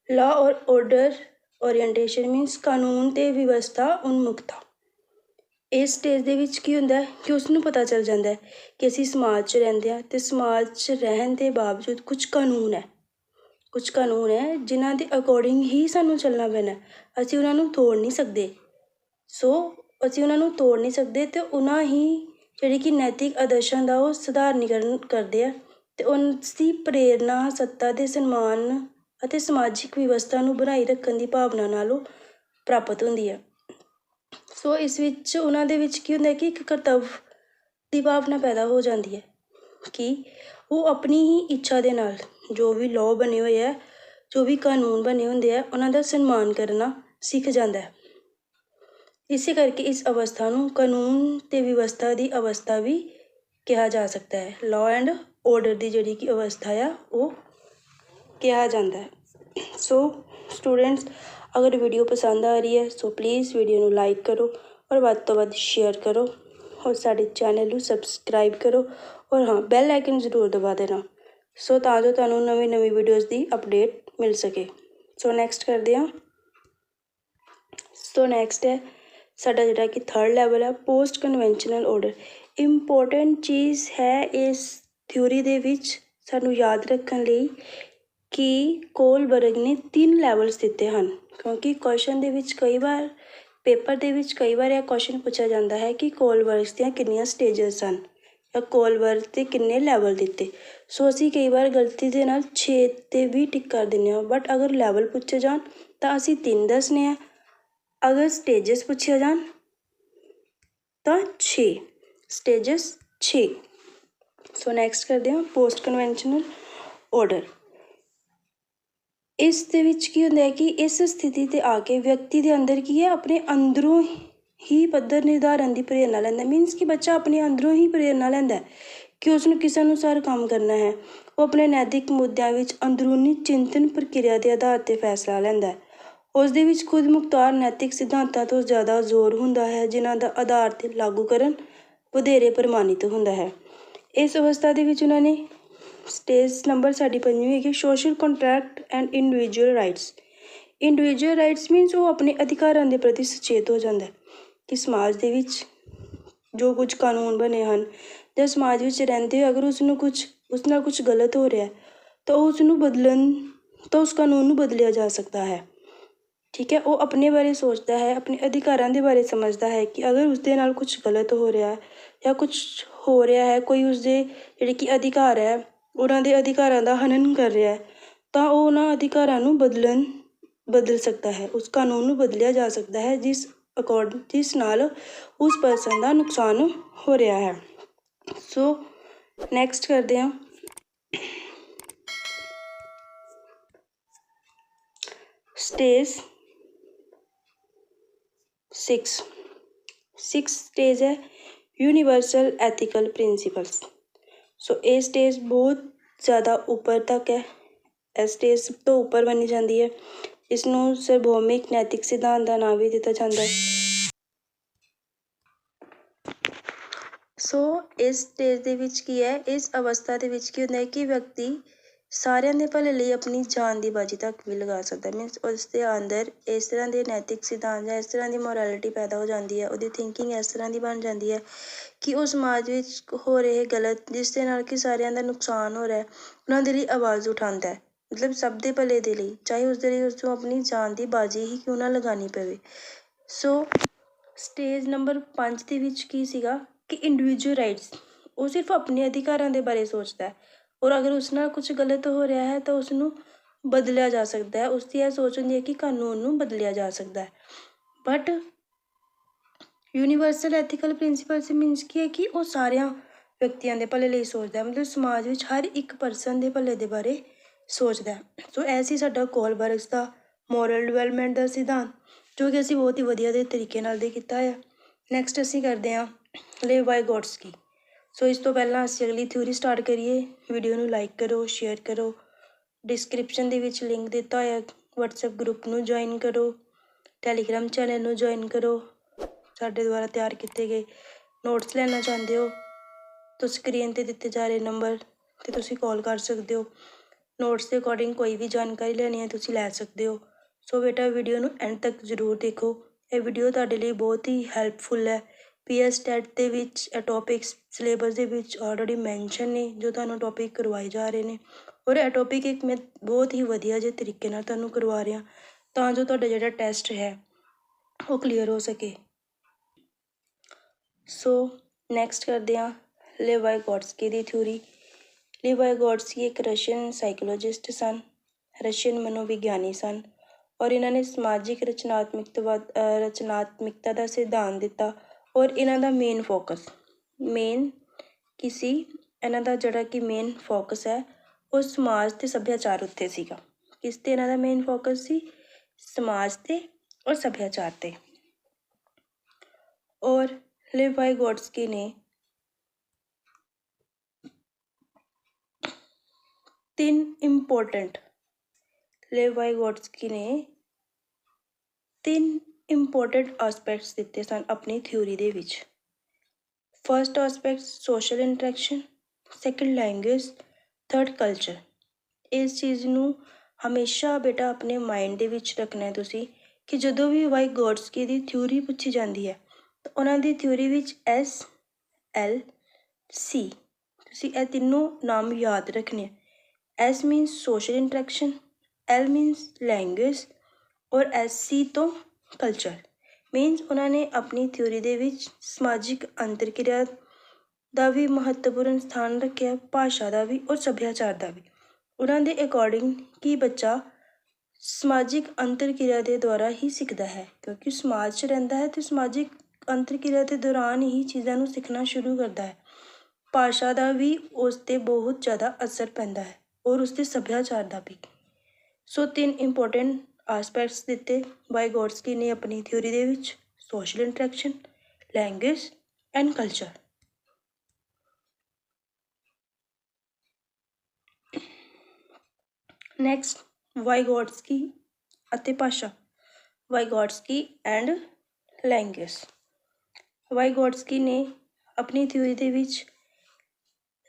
law और order orientation means ਕਾਨੂੰਨ ਤੇ ਵਿਵਸਥਾ ਉਨਮੁਖਤਾ। ਇਸ ਸਟੇਜ ਦੇ ਵਿੱਚ ਕੀ ਹੁੰਦਾ ਕਿ ਉਸਨੂੰ ਪਤਾ ਚੱਲ ਜਾਂਦਾ ਕਿ ਅਸੀਂ ਸਮਾਜ 'ਚ ਰਹਿੰਦੇ ਹਾਂ ਅਤੇ ਸਮਾਜ 'ਚ ਰਹਿਣ ਦੇ ਬਾਵਜੂਦ ਕੁਝ ਕਾਨੂੰਨ ਹੈ ਜਿਨ੍ਹਾਂ ਦੇ ਅਕੋਰਡਿੰਗ ਹੀ ਸਾਨੂੰ ਚੱਲਣਾ ਪੈਣਾ। ਅਸੀਂ ਉਹਨਾਂ ਨੂੰ ਤੋੜ ਨਹੀਂ ਸਕਦੇ। ਸੋ ਅਸੀਂ ਉਹਨਾਂ ਨੂੰ ਤੋੜ ਨਹੀਂ ਸਕਦੇ ਅਤੇ ਉਹਨਾਂ ਹੀ ਜਿਹੜੀ ਕਿ ਨੈਤਿਕ ਆਦਰਸ਼ਾਂ ਦਾ ਉਹ ਸਧਾਰਨੀਕਰਨ ਕਰਦੇ ਆ ਅਤੇ ਉਸ ਦੀ ਪ੍ਰੇਰਨਾ ਸੱਤਾ ਦੇ ਸਨਮਾਨ ਅਤੇ ਸਮਾਜਿਕ ਵਿਵਸਥਾ ਨੂੰ ਬਣਾਈ ਰੱਖਣ ਦੀ ਭਾਵਨਾ ਨਾਲ ਉਹ ਪ੍ਰਾਪਤ ਹੁੰਦੀ ਹੈ। ਸੋ ਇਸ ਵਿੱਚ ਉਹਨਾਂ ਦੇ ਵਿੱਚ ਕੀ ਹੁੰਦਾ ਕਿ ਇੱਕ ਕਰਤੱਵ ਦੀ ਭਾਵਨਾ ਪੈਦਾ ਹੋ ਜਾਂਦੀ ਹੈ ਕਿ ਉਹ ਆਪਣੀ ਹੀ ਇੱਛਾ ਦੇ ਨਾਲ ਜੋ ਵੀ ਲਾਅ ਬਣੇ ਹੋਏ ਹੈ, ਜੋ ਵੀ ਕਾਨੂੰਨ ਬਣੇ ਹੁੰਦੇ ਆ, ਉਹਨਾਂ ਦਾ ਸਨਮਾਨ ਕਰਨਾ ਸਿੱਖ ਜਾਂਦਾ ਹੈ। ਇਸੇ ਕਰਕੇ ਇਸ ਅਵਸਥਾ ਨੂੰ ਕਾਨੂੰਨ ਅਤੇ ਵਿਵਸਥਾ ਦੀ ਅਵਸਥਾ ਵੀ ਕਿਹਾ ਜਾ ਸਕਦਾ ਹੈ। ਲਾਅ ਐਂਡ ਆਰਡਰ ਦੀ ਜਿਹੜੀ ਕਿ ਅਵਸਥਾ ਆ ਉਹ ਕਿਹਾ ਜਾਂਦਾ ਹੈ। ਸੋ ਸਟੂਡੈਂਟਸ, ਅਗਰ ਵੀਡੀਓ ਪਸੰਦ ਆ ਰਹੀ ਹੈ ਸੋ ਪਲੀਜ਼ ਵੀਡੀਓ ਨੂੰ ਲਾਈਕ ਕਰੋ ਔਰ ਵੱਧ ਤੋਂ ਵੱਧ ਸ਼ੇਅਰ ਕਰੋ ਔਰ ਸਾਡੇ ਚੈਨਲ ਨੂੰ ਸਬਸਕ੍ਰਾਈਬ ਕਰੋ ਔਰ ਹਾਂ, ਬੈਲ ਆਈਕਨ ਜ਼ਰੂਰ ਦਬਾ ਦੇਣਾ ਸੋ ਤਾਂ ਜੋ ਤੁਹਾਨੂੰ ਨਵੀਂ ਵੀਡੀਓਜ਼ ਦੀ ਅਪਡੇਟ ਮਿਲ ਸਕੇ। ਸੋ ਨੈਕਸਟ ਕਰਦੇ ਹਾਂ। ਸੋ ਨੈਕਸਟ ਹੈ ਸਾਡਾ ਜਿਹੜਾ ਕਿ ਥਰਡ ਲੈਵਲ ਹੈ ਪੋਸਟ ਕਨਵੈਨਸ਼ਨਲ ਆਰਡਰ। ਇੰਪੋਰਟੈਂਟ ਚੀਜ਼ ਹੈ ਇਸ ਥਿਊਰੀ ਦੇ ਵਿੱਚ ਸਾਨੂੰ ਯਾਦ ਰੱਖਣ ਲਈ ਕਿ ਕੋਲਬਰਗ ਨੇ 3 ਲੈਵਲਸ ਦਿੱਤੇ ਹਨ, ਕਿਉਂਕਿ ਕੁਐਸਚਨ ਦੇ ਵਿੱਚ ਕਈ ਵਾਰ ਪੇਪਰ ਦੇ ਵਿੱਚ ਕਈ ਵਾਰ ਇਹ ਕੁਐਸਚਨ ਪੁੱਛਿਆ ਜਾਂਦਾ ਹੈ ਕਿ ਕੋਲਬਰਗਸ ਦੀਆਂ ਕਿੰਨੀਆਂ ਸਟੇਜਸ ਹਨ ਜਾਂ ਕੋਲਬਰਗ 'ਤੇ ਕਿੰਨੇ ਲੈਵਲ ਦਿੱਤੇ। ਸੋ ਅਸੀਂ ਕਈ ਵਾਰ ਗਲਤੀ ਦੇ ਨਾਲ 6 'ਤੇ ਵੀ ਟਿਕ ਕਰ ਦਿੰਦੇ ਹਾਂ, ਬਟ ਅਗਰ ਲੈਵਲ ਪੁੱਛੇ ਜਾਣ ਤਾਂ ਅਸੀਂ 3 ਦੱਸਣੇ ਆ, ਅਗਰ ਸਟੇਜਸ ਪੁੱਛੇ ਜਾਣ ਤਾਂ 6 ਸਟੇਜਸ 6। ਸੋ ਨੈਕਸਟ ਕਰਦੇ ਹਾਂ ਪੋਸਟ ਕਨਵੈਨਸ਼ਨਲ ਆਰਡਰ। ਇਸ ਦੇ ਵਿੱਚ ਕੀ ਹੁੰਦਾ ਹੈ ਕਿ ਇਸ ਸਥਿਤੀ 'ਤੇ ਆ ਕੇ ਵਿਅਕਤੀ ਦੇ ਅੰਦਰ ਕੀ ਹੈ, ਆਪਣੇ ਅੰਦਰੋਂ ਹੀ ਪੱਧਰ ਨਿਰਧਾਰਨ ਦੀ ਪ੍ਰੇਰਨਾ ਲੈਂਦਾ। ਮੀਨਸ ਕਿ ਬੱਚਾ ਆਪਣੇ ਅੰਦਰੋਂ ਹੀ ਪ੍ਰੇਰਨਾ ਲੈਂਦਾ ਕਿ ਉਸ ਨੂੰ ਕਿਸ ਅਨੁਸਾਰ ਕੰਮ ਕਰਨਾ ਹੈ। ਉਹ ਆਪਣੇ ਨੈਤਿਕ ਮੁੱਦਿਆਂ ਵਿੱਚ ਅੰਦਰੂਨੀ ਚਿੰਤਨ ਪ੍ਰਕਿਰਿਆ ਦੇ ਆਧਾਰ 'ਤੇ ਫੈਸਲਾ ਲੈਂਦਾ। ਉਸ ਦੇ ਵਿੱਚ ਖੁਦ ਮੁਖਤਾਰ ਨੈਤਿਕ ਸਿਧਾਂਤਾਂ ਤੋਂ ਜ਼ਿਆਦਾ ਜ਼ੋਰ ਹੁੰਦਾ ਹੈ, ਜਿਨ੍ਹਾਂ ਦਾ ਆਧਾਰ 'ਤੇ ਲਾਗੂ ਕਰਨ ਵਧੇਰੇ ਪ੍ਰਮਾਣਿਤ ਹੁੰਦਾ ਹੈ। ਇਸ ਅਵਸਥਾ ਦੇ ਵਿੱਚ ਉਹਨਾਂ ਨੇ ਸਟੇਜ ਨੰਬਰ ਸਾਡੀ 5ਵੀਂ ਹੈਗੀ social contract and individual rights. Individual rights means ਉਹ ਆਪਣੇ ਅਧਿਕਾਰਾਂ ਦੇ ਪ੍ਰਤੀ ਸੁਚੇਤ ਹੋ ਜਾਂਦਾ ਕਿ ਸਮਾਜ ਦੇ ਵਿੱਚ ਜੋ ਕੁਝ ਕਾਨੂੰਨ ਬਣੇ ਹਨ ਜਾਂ ਸਮਾਜ ਵਿੱਚ ਰਹਿੰਦੇ ਹੋਏ ਅਗਰ ਉਸ ਨਾਲ ਕੁਝ ਗਲਤ ਹੋ ਰਿਹਾ ਤਾਂ ਉਸ ਕਾਨੂੰਨ ਨੂੰ ਬਦਲਿਆ ਜਾ ਸਕਦਾ ਹੈ। ਠੀਕ ਹੈ, ਉਹ ਆਪਣੇ ਬਾਰੇ ਸੋਚਦਾ ਹੈ, ਆਪਣੇ ਅਧਿਕਾਰਾਂ ਦੇ ਬਾਰੇ ਸਮਝਦਾ ਹੈ ਕਿ ਅਗਰ ਉਸਦੇ ਨਾਲ ਕੁਝ ਗਲਤ ਹੋ ਰਿਹਾ ਜਾਂ ਕੁਝ ਹੋ ਰਿਹਾ ਹੈ, ਕੋਈ ਉਸਦੇ ਜਿਹੜੇ ਕਿ ਅਧਿਕਾਰ ਹੈ ਉਹਨਾਂ ਦੇ ਅਧਿਕਾਰਾਂ ਦਾ ਹਨਨ ਕਰ ਰਿਹਾ ਹੈ, ਤਾਂ ਉਹ ਉਹਨਾਂ ਅਧਿਕਾਰਾਂ ਨੂੰ ਬਦਲ ਸਕਦਾ ਹੈ। ਉਸ ਕਾਨੂੰਨ ਨੂੰ ਬਦਲਿਆ ਜਾ ਸਕਦਾ ਹੈ ਜਿਸ ਨਾਲ ਉਸ ਪਰਸਨ ਦਾ ਨੁਕਸਾਨ ਹੋ ਰਿਹਾ ਹੈ। ਸੋ ਨੈਕਸਟ ਕਰਦੇ ਹਾਂ ਸਟੇਜ 6 ਸਟੇਜ ਹੈ ਯੂਨੀਵਰਸਲ ਐਥੀਕਲ ਪ੍ਰਿੰਸੀਪਲਸ। ਸੋ ਇਹ ਸਟੇਜ ਬਹੁਤ ਜ਼ਿਆਦਾ ਉੱਪਰ ਤੱਕ ਹੈ। ਇਹ ਸਟੇਜ ਸਭ ਤੋਂ ਉੱਪਰ ਮੰਨੀ ਜਾਂਦੀ ਹੈ। ਇਸ ਨੂੰ ਸਰਵਭੌਮਿਕ ਨੈਤਿਕ ਸਿਧਾਂਤ ਦਾ ਨਾਮ ਵੀ ਦਿੱਤਾ ਜਾਂਦਾ ਹੈ। ਸੋ ਇਸ ਸਟੇਜ ਦੇ ਵਿੱਚ ਕੀ ਹੈ, ਇਸ ਅਵਸਥਾ ਦੇ ਵਿੱਚ ਕੀ ਹੁੰਦਾ ਹੈ ਕਿ ਵਿਅਕਤੀ ਸਾਰਿਆਂ ਦੇ ਭਲੇ ਲਈ ਆਪਣੀ ਜਾਨ ਦੀ ਬਾਜੀ ਤੱਕ ਵੀ ਲਗਾ ਸਕਦਾ। ਮੀਨਸ ਉਸ ਦੇ ਅੰਦਰ ਇਸ ਤਰ੍ਹਾਂ ਦੇ ਨੈਤਿਕ ਸਿਧਾਂਤ ਜਾਂ ਇਸ ਤਰ੍ਹਾਂ ਦੀ ਮੋਰੈਲਿਟੀ ਪੈਦਾ ਹੋ ਜਾਂਦੀ ਹੈ, ਉਹਦੀ ਥਿੰਕਿੰਗ ਇਸ ਤਰ੍ਹਾਂ ਦੀ ਬਣ ਜਾਂਦੀ ਹੈ ਕਿ ਉਹ ਸਮਾਜ ਵਿੱਚ ਹੋ ਰਹੇ ਗਲਤ ਜਿਸ ਦੇ ਨਾਲ ਕਿ ਸਾਰਿਆਂ ਦਾ ਨੁਕਸਾਨ ਹੋ ਰਿਹਾ ਉਹਨਾਂ ਦੇ ਲਈ ਆਵਾਜ਼ ਉਠਾਉਂਦਾ ਹੈ। ਮਤਲਬ ਸਭ ਦੇ ਭਲੇ ਦੇ ਲਈ, ਚਾਹੇ ਉਸਦੇ ਲਈ ਉਸਨੂੰ ਆਪਣੀ ਜਾਨ ਦੀ ਬਾਜੀ ਹੀ ਕਿਉਂ ਨਾ ਲਗਾਉਣੀ ਪਵੇ। ਸੋ ਸਟੇਜ ਨੰਬਰ 5 ਦੇ ਵਿੱਚ ਕੀ ਸੀਗਾ ਕਿ ਇੰਡੀਵਿਜੂਅਲ ਰਾਈਟਸ। ਉਹ ਸਿਰਫ ਆਪਣੇ ਅਧਿਕਾਰਾਂ ਦੇ ਬਾਰੇ ਸੋਚਦਾ ਹੈ ਔਰ ਅਗਰ ਉਸ ਨਾਲ ਕੁਝ ਗਲਤ ਹੋ ਰਿਹਾ ਹੈ ਤਾਂ ਉਸ ਨੂੰ ਬਦਲਿਆ ਜਾ ਸਕਦਾ ਹੈ। ਉਸ ਦੀ ਇਹ ਸੋਚ ਹੁੰਦੀ ਹੈ ਕਿ ਕਾਨੂੰਨ ਨੂੰ ਬਦਲਿਆ ਜਾ ਸਕਦਾ ਹੈ। But universal ethical principles means ਕੀ ਹੈ ਕਿ ਉਹ ਸਾਰਿਆਂ ਵਿਅਕਤੀਆਂ ਦੇ ਭਲੇ ਲਈ ਸੋਚਦਾ ਹੈ। ਮਤਲਬ ਸਮਾਜ ਵਿੱਚ ਹਰ ਇੱਕ ਪਰਸਨ ਦੇ ਭਲੇ ਦੇ ਬਾਰੇ ਸੋਚਦਾ ਹੈ। ਸੋ ਇਹ ਸੀ ਸਾਡਾ ਕੋਲਬਰਗਸ ਦਾ ਮੋਰਲ ਡਿਵੈਲਪਮੈਂਟ ਦਾ ਸਿਧਾਂਤ, ਜੋ ਕਿ ਅਸੀਂ ਬਹੁਤ ਹੀ ਵਧੀਆ ਦੇ ਤਰੀਕੇ ਨਾਲ ਦੇ ਕੀਤਾ ਹੈ। ਨੈਕਸਟ ਅਸੀਂ ਕਰਦੇ ਹਾਂ ਲਿਵ ਬਾਏ ਗੋਟਸਕੀ। ਸੋ ਇਸ ਤੋਂ ਪਹਿਲਾਂ ਅਸੀਂ ਅਗਲੀ ਥਿਊਰੀ ਸਟਾਰਟ ਕਰੀਏ। ਵੀਡੀਓ ਨੂੰ ਲਾਈਕ ਕਰੋ, ਸ਼ੇਅਰ ਕਰੋ, ਡਿਸਕ੍ਰਿਪਸ਼ਨ ਦੇ ਵਿੱਚ ਲਿੰਕ ਦਿੱਤਾ ਹੋਇਆ ਵਟਸਐਪ ਗਰੁੱਪ ਨੂੰ ਜੁਆਇਨ ਕਰੋ, ਟੈਲੀਗ੍ਰਾਮ ਚੈਨਲ ਨੂੰ ਜੁਆਇਨ ਕਰੋ। ਸਾਡੇ ਦੁਆਰਾ ਤਿਆਰ ਕੀਤੇ ਗਏ ਨੋਟਸ ਲੈਣਾ ਚਾਹੁੰਦੇ ਹੋ ਤਾਂ ਸਕਰੀਨ 'ਤੇ ਦਿੱਤੇ ਜਾ ਰਹੇ ਨੰਬਰ 'ਤੇ ਤੁਸੀਂ ਕਾਲ ਕਰ ਸਕਦੇ ਹੋ। ਨੋਟਸ ਦੇ ਅਕੋਰਡਿੰਗ ਕੋਈ ਵੀ ਜਾਣਕਾਰੀ ਲੈਣੀ ਹੈ ਤੁਸੀਂ ਲੈ ਸਕਦੇ ਹੋ। ਸੋ ਬੇਟਾ ਵੀਡੀਓ ਨੂੰ ਐਂਡ ਤੱਕ ਜ਼ਰੂਰ ਦੇਖੋ। ਇਹ ਵੀਡੀਓ ਤੁਹਾਡੇ ਲਈ ਬਹੁਤ ਹੀ ਹੈਲਪਫੁਲ ਹੈ। PS ਟੈਟ ਦੇ ਵਿੱਚ ਇਹ ਟੋਪਿਕਸ ਸਿਲੇਬਸ ਦੇ ਵਿੱਚ ਆਲਰੇਡੀ ਮੈਂਸ਼ਨ ਨੇ ਜੋ ਤੁਹਾਨੂੰ ਟੋਪਿਕ ਕਰਵਾਏ ਜਾ ਰਹੇ ਨੇ ਔਰ ਇਹ ਟੋਪਿਕ ਇੱਕ ਮੈਂ ਬਹੁਤ ਹੀ ਵਧੀਆ ਜਿਹੇ ਤਰੀਕੇ ਨਾਲ ਤੁਹਾਨੂੰ ਕਰਵਾ ਰਿਹਾ ਤਾਂ ਜੋ ਤੁਹਾਡਾ ਜਿਹੜਾ ਟੈਸਟ ਹੈ ਉਹ ਕਲੀਅਰ ਹੋ ਸਕੇ। ਸੋ ਨੈਕਸਟ ਕਰਦੇ ਹਾਂ ਲਿਵ ਬਾਏ ਗੋਟਸਕੀ ਦੀ ਥਿਊਰੀ। ਲਿਵ ਬਾਏ ਗੋਟਸਕੀ ਇੱਕ ਰਸ਼ੀਅਨ ਸਾਈਕੋਲੋਜਿਸਟ ਸਨ, ਰਸ਼ੀਅਨ ਮਨੋਵਿਗਿਆਨੀ ਸਨ ਔਰ ਇਹਨਾਂ ਨੇ ਸਮਾਜਿਕ ਰਚਨਾਤਮਿਕਤਾ ਦਾ ਸਿਧਾਂਤ ਦਿੱਤਾ। ਔਰ ਇਹਨਾਂ ਦਾ ਮੇਨ ਫੋਕਸ ਇਹਨਾਂ ਦਾ ਜਿਹੜਾ ਕਿ ਮੇਨ ਫੋਕਸ ਹੈ ਉਹ ਸਮਾਜ ਅਤੇ ਸੱਭਿਆਚਾਰ ਉੱਤੇ ਸੀਗਾ। ਕਿਸ 'ਤੇ ਇਹਨਾਂ ਦਾ ਮੇਨ ਫੋਕਸ ਸੀ? ਸਮਾਜ 'ਤੇ ਔਰ ਸੱਭਿਆਚਾਰ 'ਤੇ। ਔਰ ਲਿਵ ਬਾਏ ਗੋਟਸਕੀ ਨੇ ਤਿੰਨ ਇੰਪੋਰਟੈਂਟ ਆਸਪੈਕਟਸ ਦਿੱਤੇ ਸਨ ਆਪਣੀ ਥਿਊਰੀ ਦੇ ਵਿੱਚ। First aspect social interaction, second language, third culture. ਇਸ ਚੀਜ਼ ਨੂੰ ਹਮੇਸ਼ਾ ਬੇਟਾ ਆਪਣੇ ਮਾਈਂਡ ਦੇ ਵਿੱਚ ਰੱਖਣਾ ਹੈ ਤੁਸੀਂ ਕਿ ਜਦੋਂ ਵੀ ਬਾਏ ਗੋਟਸਕੀ ਦੀ ਥਿਊਰੀ ਪੁੱਛੀ ਜਾਂਦੀ ਹੈ ਤਾਂ ਉਹਨਾਂ ਦੀ ਥਿਊਰੀ ਵਿੱਚ SLC ਤੁਸੀਂ ਇਹ ਤਿੰਨੋਂ ਨਾਮ ਯਾਦ ਰੱਖਣੇ। S means social interaction, L means language ਔਰ SC ਤੋਂ ਕਲਚਰ। ਮੀਨਸ ਉਹਨਾਂ ਨੇ ਆਪਣੀ ਥਿਊਰੀ ਦੇ ਵਿੱਚ ਸਮਾਜਿਕ ਅੰਤਰਕਿਰਿਆ ਦਾ ਵੀ ਮਹੱਤਵਪੂਰਨ ਸਥਾਨ ਰੱਖਿਆ, ਭਾਸ਼ਾ ਦਾ ਵੀ ਔਰ ਸੱਭਿਆਚਾਰ ਦਾ ਵੀ। ਉਹਨਾਂ ਦੇ ਅਕੋਰਡਿੰਗ ਕਿ ਬੱਚਾ ਸਮਾਜਿਕ ਅੰਤਰਕਿਰਿਆ ਦੇ ਦੁਆਰਾ ਹੀ ਸਿੱਖਦਾ ਹੈ ਕਿਉਂਕਿ ਸਮਾਜ 'ਚ ਰਹਿੰਦਾ ਹੈ ਅਤੇ ਸਮਾਜਿਕ ਅੰਤਰਕਿਰਿਆ ਦੇ ਦੌਰਾਨ ਹੀ ਚੀਜ਼ਾਂ ਨੂੰ ਸਿੱਖਣਾ ਸ਼ੁਰੂ ਕਰਦਾ ਹੈ। ਭਾਸ਼ਾ ਦਾ ਵੀ ਉਸ 'ਤੇ ਬਹੁਤ ਜ਼ਿਆਦਾ ਅਸਰ ਪੈਂਦਾ ਹੈ ਔਰ ਉਸਦੇ ਸੱਭਿਆਚਾਰ ਦਾ ਵੀ। ਸੋ 3 ਇੰਪੋਰਟੈਂਟ ਆਸਪੈਕਟਸ ਦਿੱਤੇ ਵਾਈਗੋਟਸਕੀ ਨੇ ਆਪਣੀ ਥਿਊਰੀ ਦੇ ਵਿੱਚ: social interaction, language and culture. Next, ਵਾਈਗੋਟਸਕੀ ਅਤੇ ਭਾਸ਼ਾ। ਵਾਈਗੋਟਸਕੀ ਐਂਡ ਲੈਂਗੁਏਜ। ਵਾਈਗੋਟਸਕੀ ਨੇ ਆਪਣੀ ਥਿਊਰੀ ਦੇ ਵਿੱਚ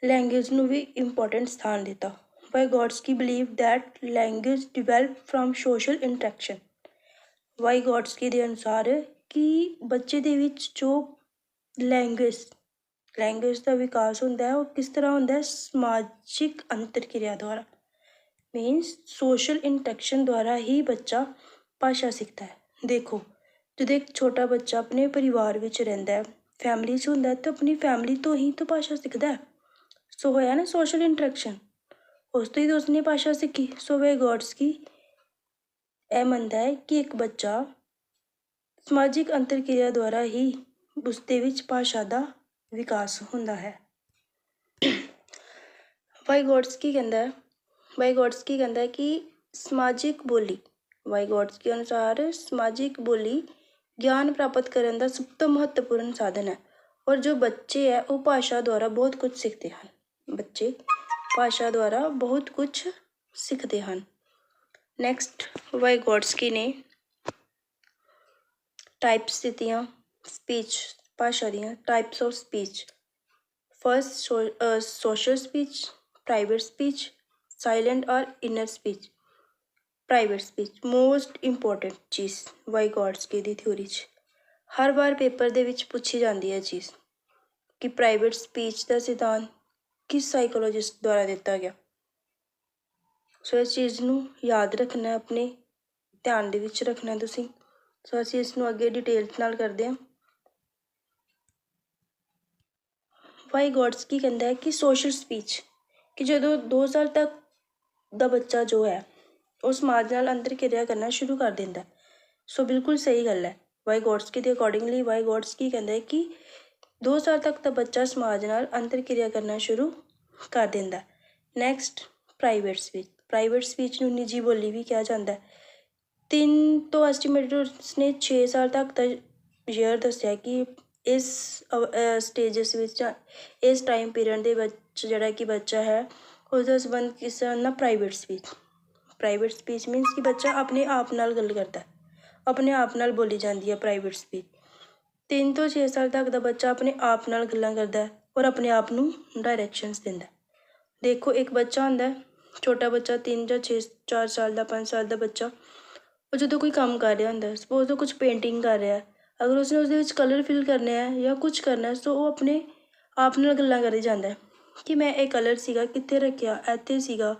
ਲੈਂਗੁਏਜ ਨੂੰ ਵੀ ਇੰਪੋਰਟੈਂਟ ਸਥਾਨ ਦਿੱਤਾ। ਵਾਈਗੋਟਸਕੀ believe that language develop from social interaction. ਵਾਈਗੋਟਸਕੀ ਦੇ ਅਨੁਸਾਰ ਕਿ ਬੱਚੇ ਦੇ ਵਿੱਚ ਜੋ ਲੈਂਗੁਏਜ ਦਾ ਵਿਕਾਸ ਹੁੰਦਾ ਹੈ ਉਹ ਕਿਸ ਤਰ੍ਹਾਂ ਹੁੰਦਾ ਹੈ? ਸਮਾਜਿਕ ਅੰਤਰਕਿਰਿਆ ਦੁਆਰਾ, ਮੀਨਸ ਸੋਸ਼ਲ ਇੰਟਰੈਕਸ਼ਨ ਦੁਆਰਾ ਹੀ ਬੱਚਾ ਭਾਸ਼ਾ ਸਿੱਖਦਾ ਹੈ। ਦੇਖੋ, ਜਦੋਂ ਇੱਕ ਛੋਟਾ ਬੱਚਾ ਆਪਣੇ ਪਰਿਵਾਰ ਵਿੱਚ ਰਹਿੰਦਾ ਹੈ, ਫੈਮਿਲੀ 'ਚ ਹੁੰਦਾ ਤਾਂ ਆਪਣੀ ਫੈਮਿਲੀ ਤੋਂ ਹੀ ਤਾਂ ਭਾਸ਼ਾ ਸਿੱਖਦਾ ਹੈ। ਸੋ ਹੋਇਆ ਨਾ ਸੋਸ਼ਲ ਇੰਟਰੈਕਸ਼ਨ, ਉਸ ਤੋਂ ਹੀ ਉਸਨੇ ਭਾਸ਼ਾ ਸਿੱਖੀ। ਸੋ ਵਾਈਗੋਟਸਕੀ ਇਹ ਮੰਨਦਾ ਹੈ ਕਿ ਇੱਕ ਬੱਚਾ ਸਮਾਜਿਕ ਅੰਤਰਕਿਰਿਆ ਦੁਆਰਾ ਹੀ ਉਸਦੇ ਵਿੱਚ ਭਾਸ਼ਾ ਦਾ ਵਿਕਾਸ ਹੁੰਦਾ ਹੈ। ਵਾਈਗੋਟਸਕੀ ਕਹਿੰਦਾ ਹੈ ਕਿ ਸਮਾਜਿਕ ਬੋਲੀ, ਵਾਈਗੋਟਸਕੀ ਅਨੁਸਾਰ ਸਮਾਜਿਕ ਬੋਲੀ ਗਿਆਨ ਪ੍ਰਾਪਤ ਕਰਨ ਦਾ ਸਭ ਤੋਂ ਮਹੱਤਵਪੂਰਨ ਸਾਧਨ ਹੈ ਔਰ ਜੋ ਬੱਚੇ ਹੈ ਉਹ ਭਾਸ਼ਾ ਦੁਆਰਾ ਬਹੁਤ ਕੁਝ ਸਿੱਖਦੇ ਹਨ। ਬੱਚੇ ਭਾਸ਼ਾ ਦੁਆਰਾ ਬਹੁਤ ਕੁਝ ਸਿੱਖਦੇ ਹਨ। ਨੈਕਸਟ, ਵਾਈਗੋਟਸਕੀ ਨੇ ਟਾਈਪਸ ਦਿੱਤੀਆਂ ਸਪੀਚ, ਭਾਸ਼ਾ ਦੀਆਂ types of speech. First, social speech, private speech, silent ਔਰ inner speech. Private speech most important ਚੀਜ਼ ਵਾਈਗੋਟਸਕੀ ਦੀ ਥਿਊਰੀ 'ਚ ਹਰ ਵਾਰ ਪੇਪਰ ਦੇ ਵਿੱਚ ਪੁੱਛੀ ਜਾਂਦੀ ਹੈ ਚੀਜ਼ ਕਿ ਪ੍ਰਾਈਵੇਟ ਸਪੀਚ ਦਾ ਸਿਧਾਂਤ ਕਿਸ ਸਾਈਕੋਲੋਜਿਸਟ ਦੁਆਰਾ ਦਿੱਤਾ ਗਿਆ। ਸੋ ਇਸ ਚੀਜ਼ ਨੂੰ ਯਾਦ ਰੱਖਣਾ, ਆਪਣੇ ਧਿਆਨ ਦੇ ਵਿੱਚ ਰੱਖਣਾ ਤੁਸੀਂ। ਸੋ ਅਸੀਂ ਇਸ ਨੂੰ ਅੱਗੇ ਡਿਟੇਲਸ ਨਾਲ ਕਰਦੇ ਹਾਂ। ਵਾਈਗੋਟਸਕੀ ਕਹਿੰਦਾ ਹੈ ਕਿ ਸੋਸ਼ਲ ਸਪੀਚ, ਕਿ ਜਦੋਂ 2 ਸਾਲ ਤੱਕ ਦਾ ਬੱਚਾ ਜੋ ਹੈ ਉਹ ਸਮਾਜ ਨਾਲ ਅੰਤਰਕਿਰਿਆ ਕਰਨਾ ਸ਼ੁਰੂ ਕਰ ਦਿੰਦਾ। ਸੋ ਬਿਲਕੁਲ ਸਹੀ ਗੱਲ ਹੈ। ਵਾਈਗੋਟਸਕੀ ਦੇ ਅਕੋਰਡਿੰਗਲੀ ਵਾਈਗੋਟਸਕੀ ਕਹਿੰਦਾ ਹੈ ਕਿ 2 ਸਾਲ ਤੱਕ ਦਾ ਬੱਚਾ ਸਮਾਜ ਨਾਲ ਅੰਤਰਕਿਰਿਆ ਕਰਨਾ ਸ਼ੁਰੂ ਕਰ ਦਿੰਦਾ। Next, private speech. Private speech ਨੂੰ ਨਿੱਜੀ ਬੋਲੀ ਵੀ ਕਿਹਾ ਜਾਂਦਾ ਹੈ। 3 ਤੋਂ ਐਸਟੀਮੇਟਡ ਉਸਨੇ 6 ਸਾਲ ਤੱਕ ਦਾ ਈਅਰ ਦੱਸਿਆ ਕਿ ਇਸ ਸਟੇਜਸ ਵਿੱਚ, ਇਸ ਟਾਈਮ ਪੀਰੀਅਡ ਦੇ ਵਿੱਚ ਜਿਹੜਾ ਕਿ ਬੱਚਾ ਹੈ ਉਸਦਾ ਸੰਬੰਧ ਕਿਸ ਨਾਲ? Private speech. Private speech means ਕਿ ਬੱਚਾ ਆਪਣੇ ਆਪ ਨਾਲ ਗੱਲ ਕਰਦਾ, ਆਪਣੇ ਆਪ ਨਾਲ ਬੋਲੀ ਜਾਂਦੀ ਹੈ ਪ੍ਰਾਈਵੇਟ ਸਪੀਚ। 3 ਤੋਂ 6 ਸਾਲ ਤੱਕ ਦਾ ਬੱਚਾ ਆਪਣੇ ਆਪ ਨਾਲ ਗੱਲਾਂ ਕਰਦਾ ਔਰ ਆਪਣੇ ਆਪ ਨੂੰ ਡਾਇਰੈਕਸ਼ਨਸ ਦਿੰਦਾ। ਦੇਖੋ, ਇੱਕ ਬੱਚਾ ਹੁੰਦਾ ਛੋਟਾ ਬੱਚਾ 3 ਜਾਂ 4 ਸਾਲ ਦਾ, 5 ਸਾਲ ਦਾ ਬੱਚਾ, ਉਹ ਜਦੋਂ ਕੋਈ ਕੰਮ ਕਰ ਰਿਹਾ ਹੁੰਦਾ, ਸਪੋਜ਼ ਉਹ ਕੁਝ ਪੇਂਟਿੰਗ ਕਰ ਰਿਹਾ, ਅਗਰ ਉਸਨੇ ਉਸਦੇ ਵਿੱਚ ਕਲਰ ਫਿਲ ਕਰਨੇ ਹੈ ਜਾਂ ਕੁਝ ਕਰਨਾ, ਸੋ ਉਹ ਆਪਣੇ ਆਪ ਨਾਲ ਗੱਲਾਂ ਕਰੀ ਜਾਂਦਾ ਕਿ ਮੈਂ ਇਹ ਕਲਰ ਸੀਗਾ ਕਿੱਥੇ ਰੱਖਿਆ, ਇੱਥੇ ਸੀਗਾ,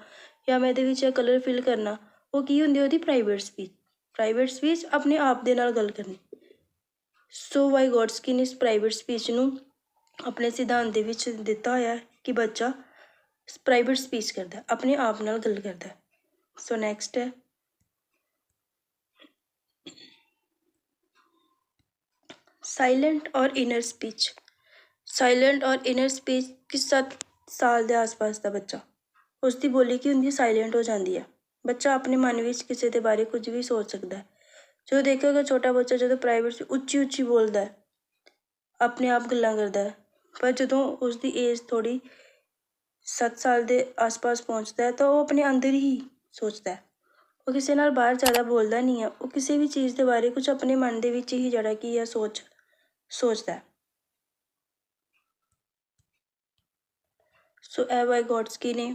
ਜਾਂ ਮੈਂ ਇਹਦੇ ਵਿੱਚ ਇਹ ਕਲਰ ਫਿਲ ਕਰਨਾ। ਉਹ ਕੀ ਹੁੰਦੀ? ਉਹਦੀ ਪ੍ਰਾਈਵੇਟ ਸਪੀਚ। ਪ੍ਰਾਈਵੇਟ ਸਪੀਚ ਆਪਣੇ ਆਪ ਦੇ ਨਾਲ ਗੱਲ ਕਰਨੀ। ਸੋ ਵਾਈਗੋਟਸਕੀ ਨੇ ਇਸ ਪ੍ਰਾਈਵੇਟ ਸਪੀਚ ਨੂੰ ਆਪਣੇ ਸਿਧਾਂਤ ਦੇ ਵਿੱਚ ਦਿੱਤਾ ਹੋਇਆ ਕਿ ਬੱਚਾ ਪ੍ਰਾਈਵੇਟ ਸਪੀਚ ਕਰਦਾ, ਆਪਣੇ ਆਪ ਨਾਲ ਗੱਲ ਕਰਦਾ। ਸੋ ਨੈਕਸਟ ਹੈ ਸਾइलेंट और इनर स्पीच। साइलेंट और इनर स्पीच कि 7 ਸਾਲ ਦੇ ਆਸ-ਪਾਸ ਦਾ ਬੱਚਾ, ਉਸਦੀ ਬੋਲੀ ਕੀ ਹੁੰਦੀ? ਸਾਇਲੈਂਟ ਹੋ ਜਾਂਦੀ ਹੈ। ਬੱਚਾ ਆਪਣੇ ਮਨ ਵਿੱਚ ਕਿਸੇ ਦੇ ਬਾਰੇ ਕੁਝ ਵੀ ਸੋਚ ਸਕਦਾ ਹੈ। ਜਦੋਂ ਦੇਖੋਗੇ ਛੋਟਾ ਬੱਚਾ ਜਦੋਂ ਪ੍ਰਾਈਵੇਟ ਉੱਚੀ ਬੋਲਦਾ ਹੈ, ਆਪਣੇ ਆਪ ਗੱਲਾਂ ਕਰਦਾ ਹੈ, ਪਰ ਜਦੋਂ ਉਸਦੀ ਏਜ ਥੋੜ੍ਹੀ 7 ਸਾਲ ਦੇ ਆਸ-ਪਾਸ ਪਹੁੰਚਦਾ ਹੈ ਤਾਂ ਉਹ ਆਪਣੇ ਅੰਦਰ ਹੀ ਸੋਚਦਾ ਹੈ। ਉਹ ਕਿਸੇ ਨਾਲ ਬਾਹਰ ਜ਼ਿਆਦਾ ਬੋਲਦਾ ਨਹੀਂ ਹੈ। ਉਹ ਕਿਸੇ ਵੀ ਚੀਜ਼ ਦੇ ਬਾਰੇ ਕੁਝ ਆਪਣੇ ਮਨ ਦੇ ਵਿੱਚ ਹੀ ਜਿਹੜਾ ਕਿ ਇਹ ਸੋਚਦਾ ਹੈ। ਸੋ ਇਹ ਵਾਈਗੋਟਸਕੀ ਨੇ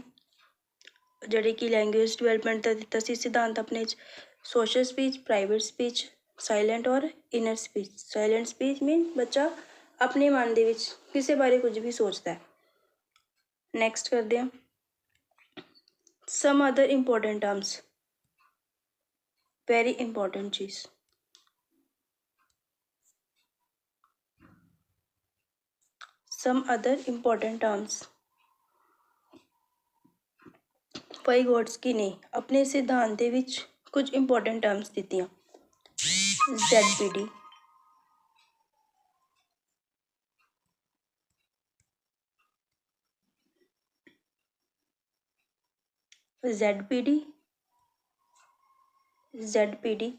ਜਿਹੜੇ ਕਿ ਲੈਂਗੁਏਜ ਡਿਵੈਲਪਮੈਂਟ ਦਾ ਦਿੱਤਾ ਸੀ ਸਿਧਾਂਤ ਆਪਣੇ 'ਚ। Social speech, private speech, silent ਔਰ ਇਨਰ ਸਪੀਚ। ਸਾਇਲੈਂਟ ਸਪੀਚ ਮੀਨ ਬੱਚਾ ਆਪਣੇ ਮਨ ਦੇ ਵਿੱਚ ਕਿਸੇ ਬਾਰੇ ਕੁਝ ਵੀ ਸੋਚਦਾ ਹੈ। ਨੈਕਸਟ ਕਰਦੇ ਹਾਂ ਸਮ other important terms. Very important ਚੀਜ਼, some other important terms। ਵਾਈਗੋਟਸਕੀ ਨੇ ਆਪਣੇ ਸਿਧਾਂਤ ਦੇ ਵਿੱਚ ਕੁਝ ਇੰਪੋਰਟੈਂਟ ਟਰਮਸ ਦਿੱਤੀਆਂ। ZPD, ZPD, ZPD,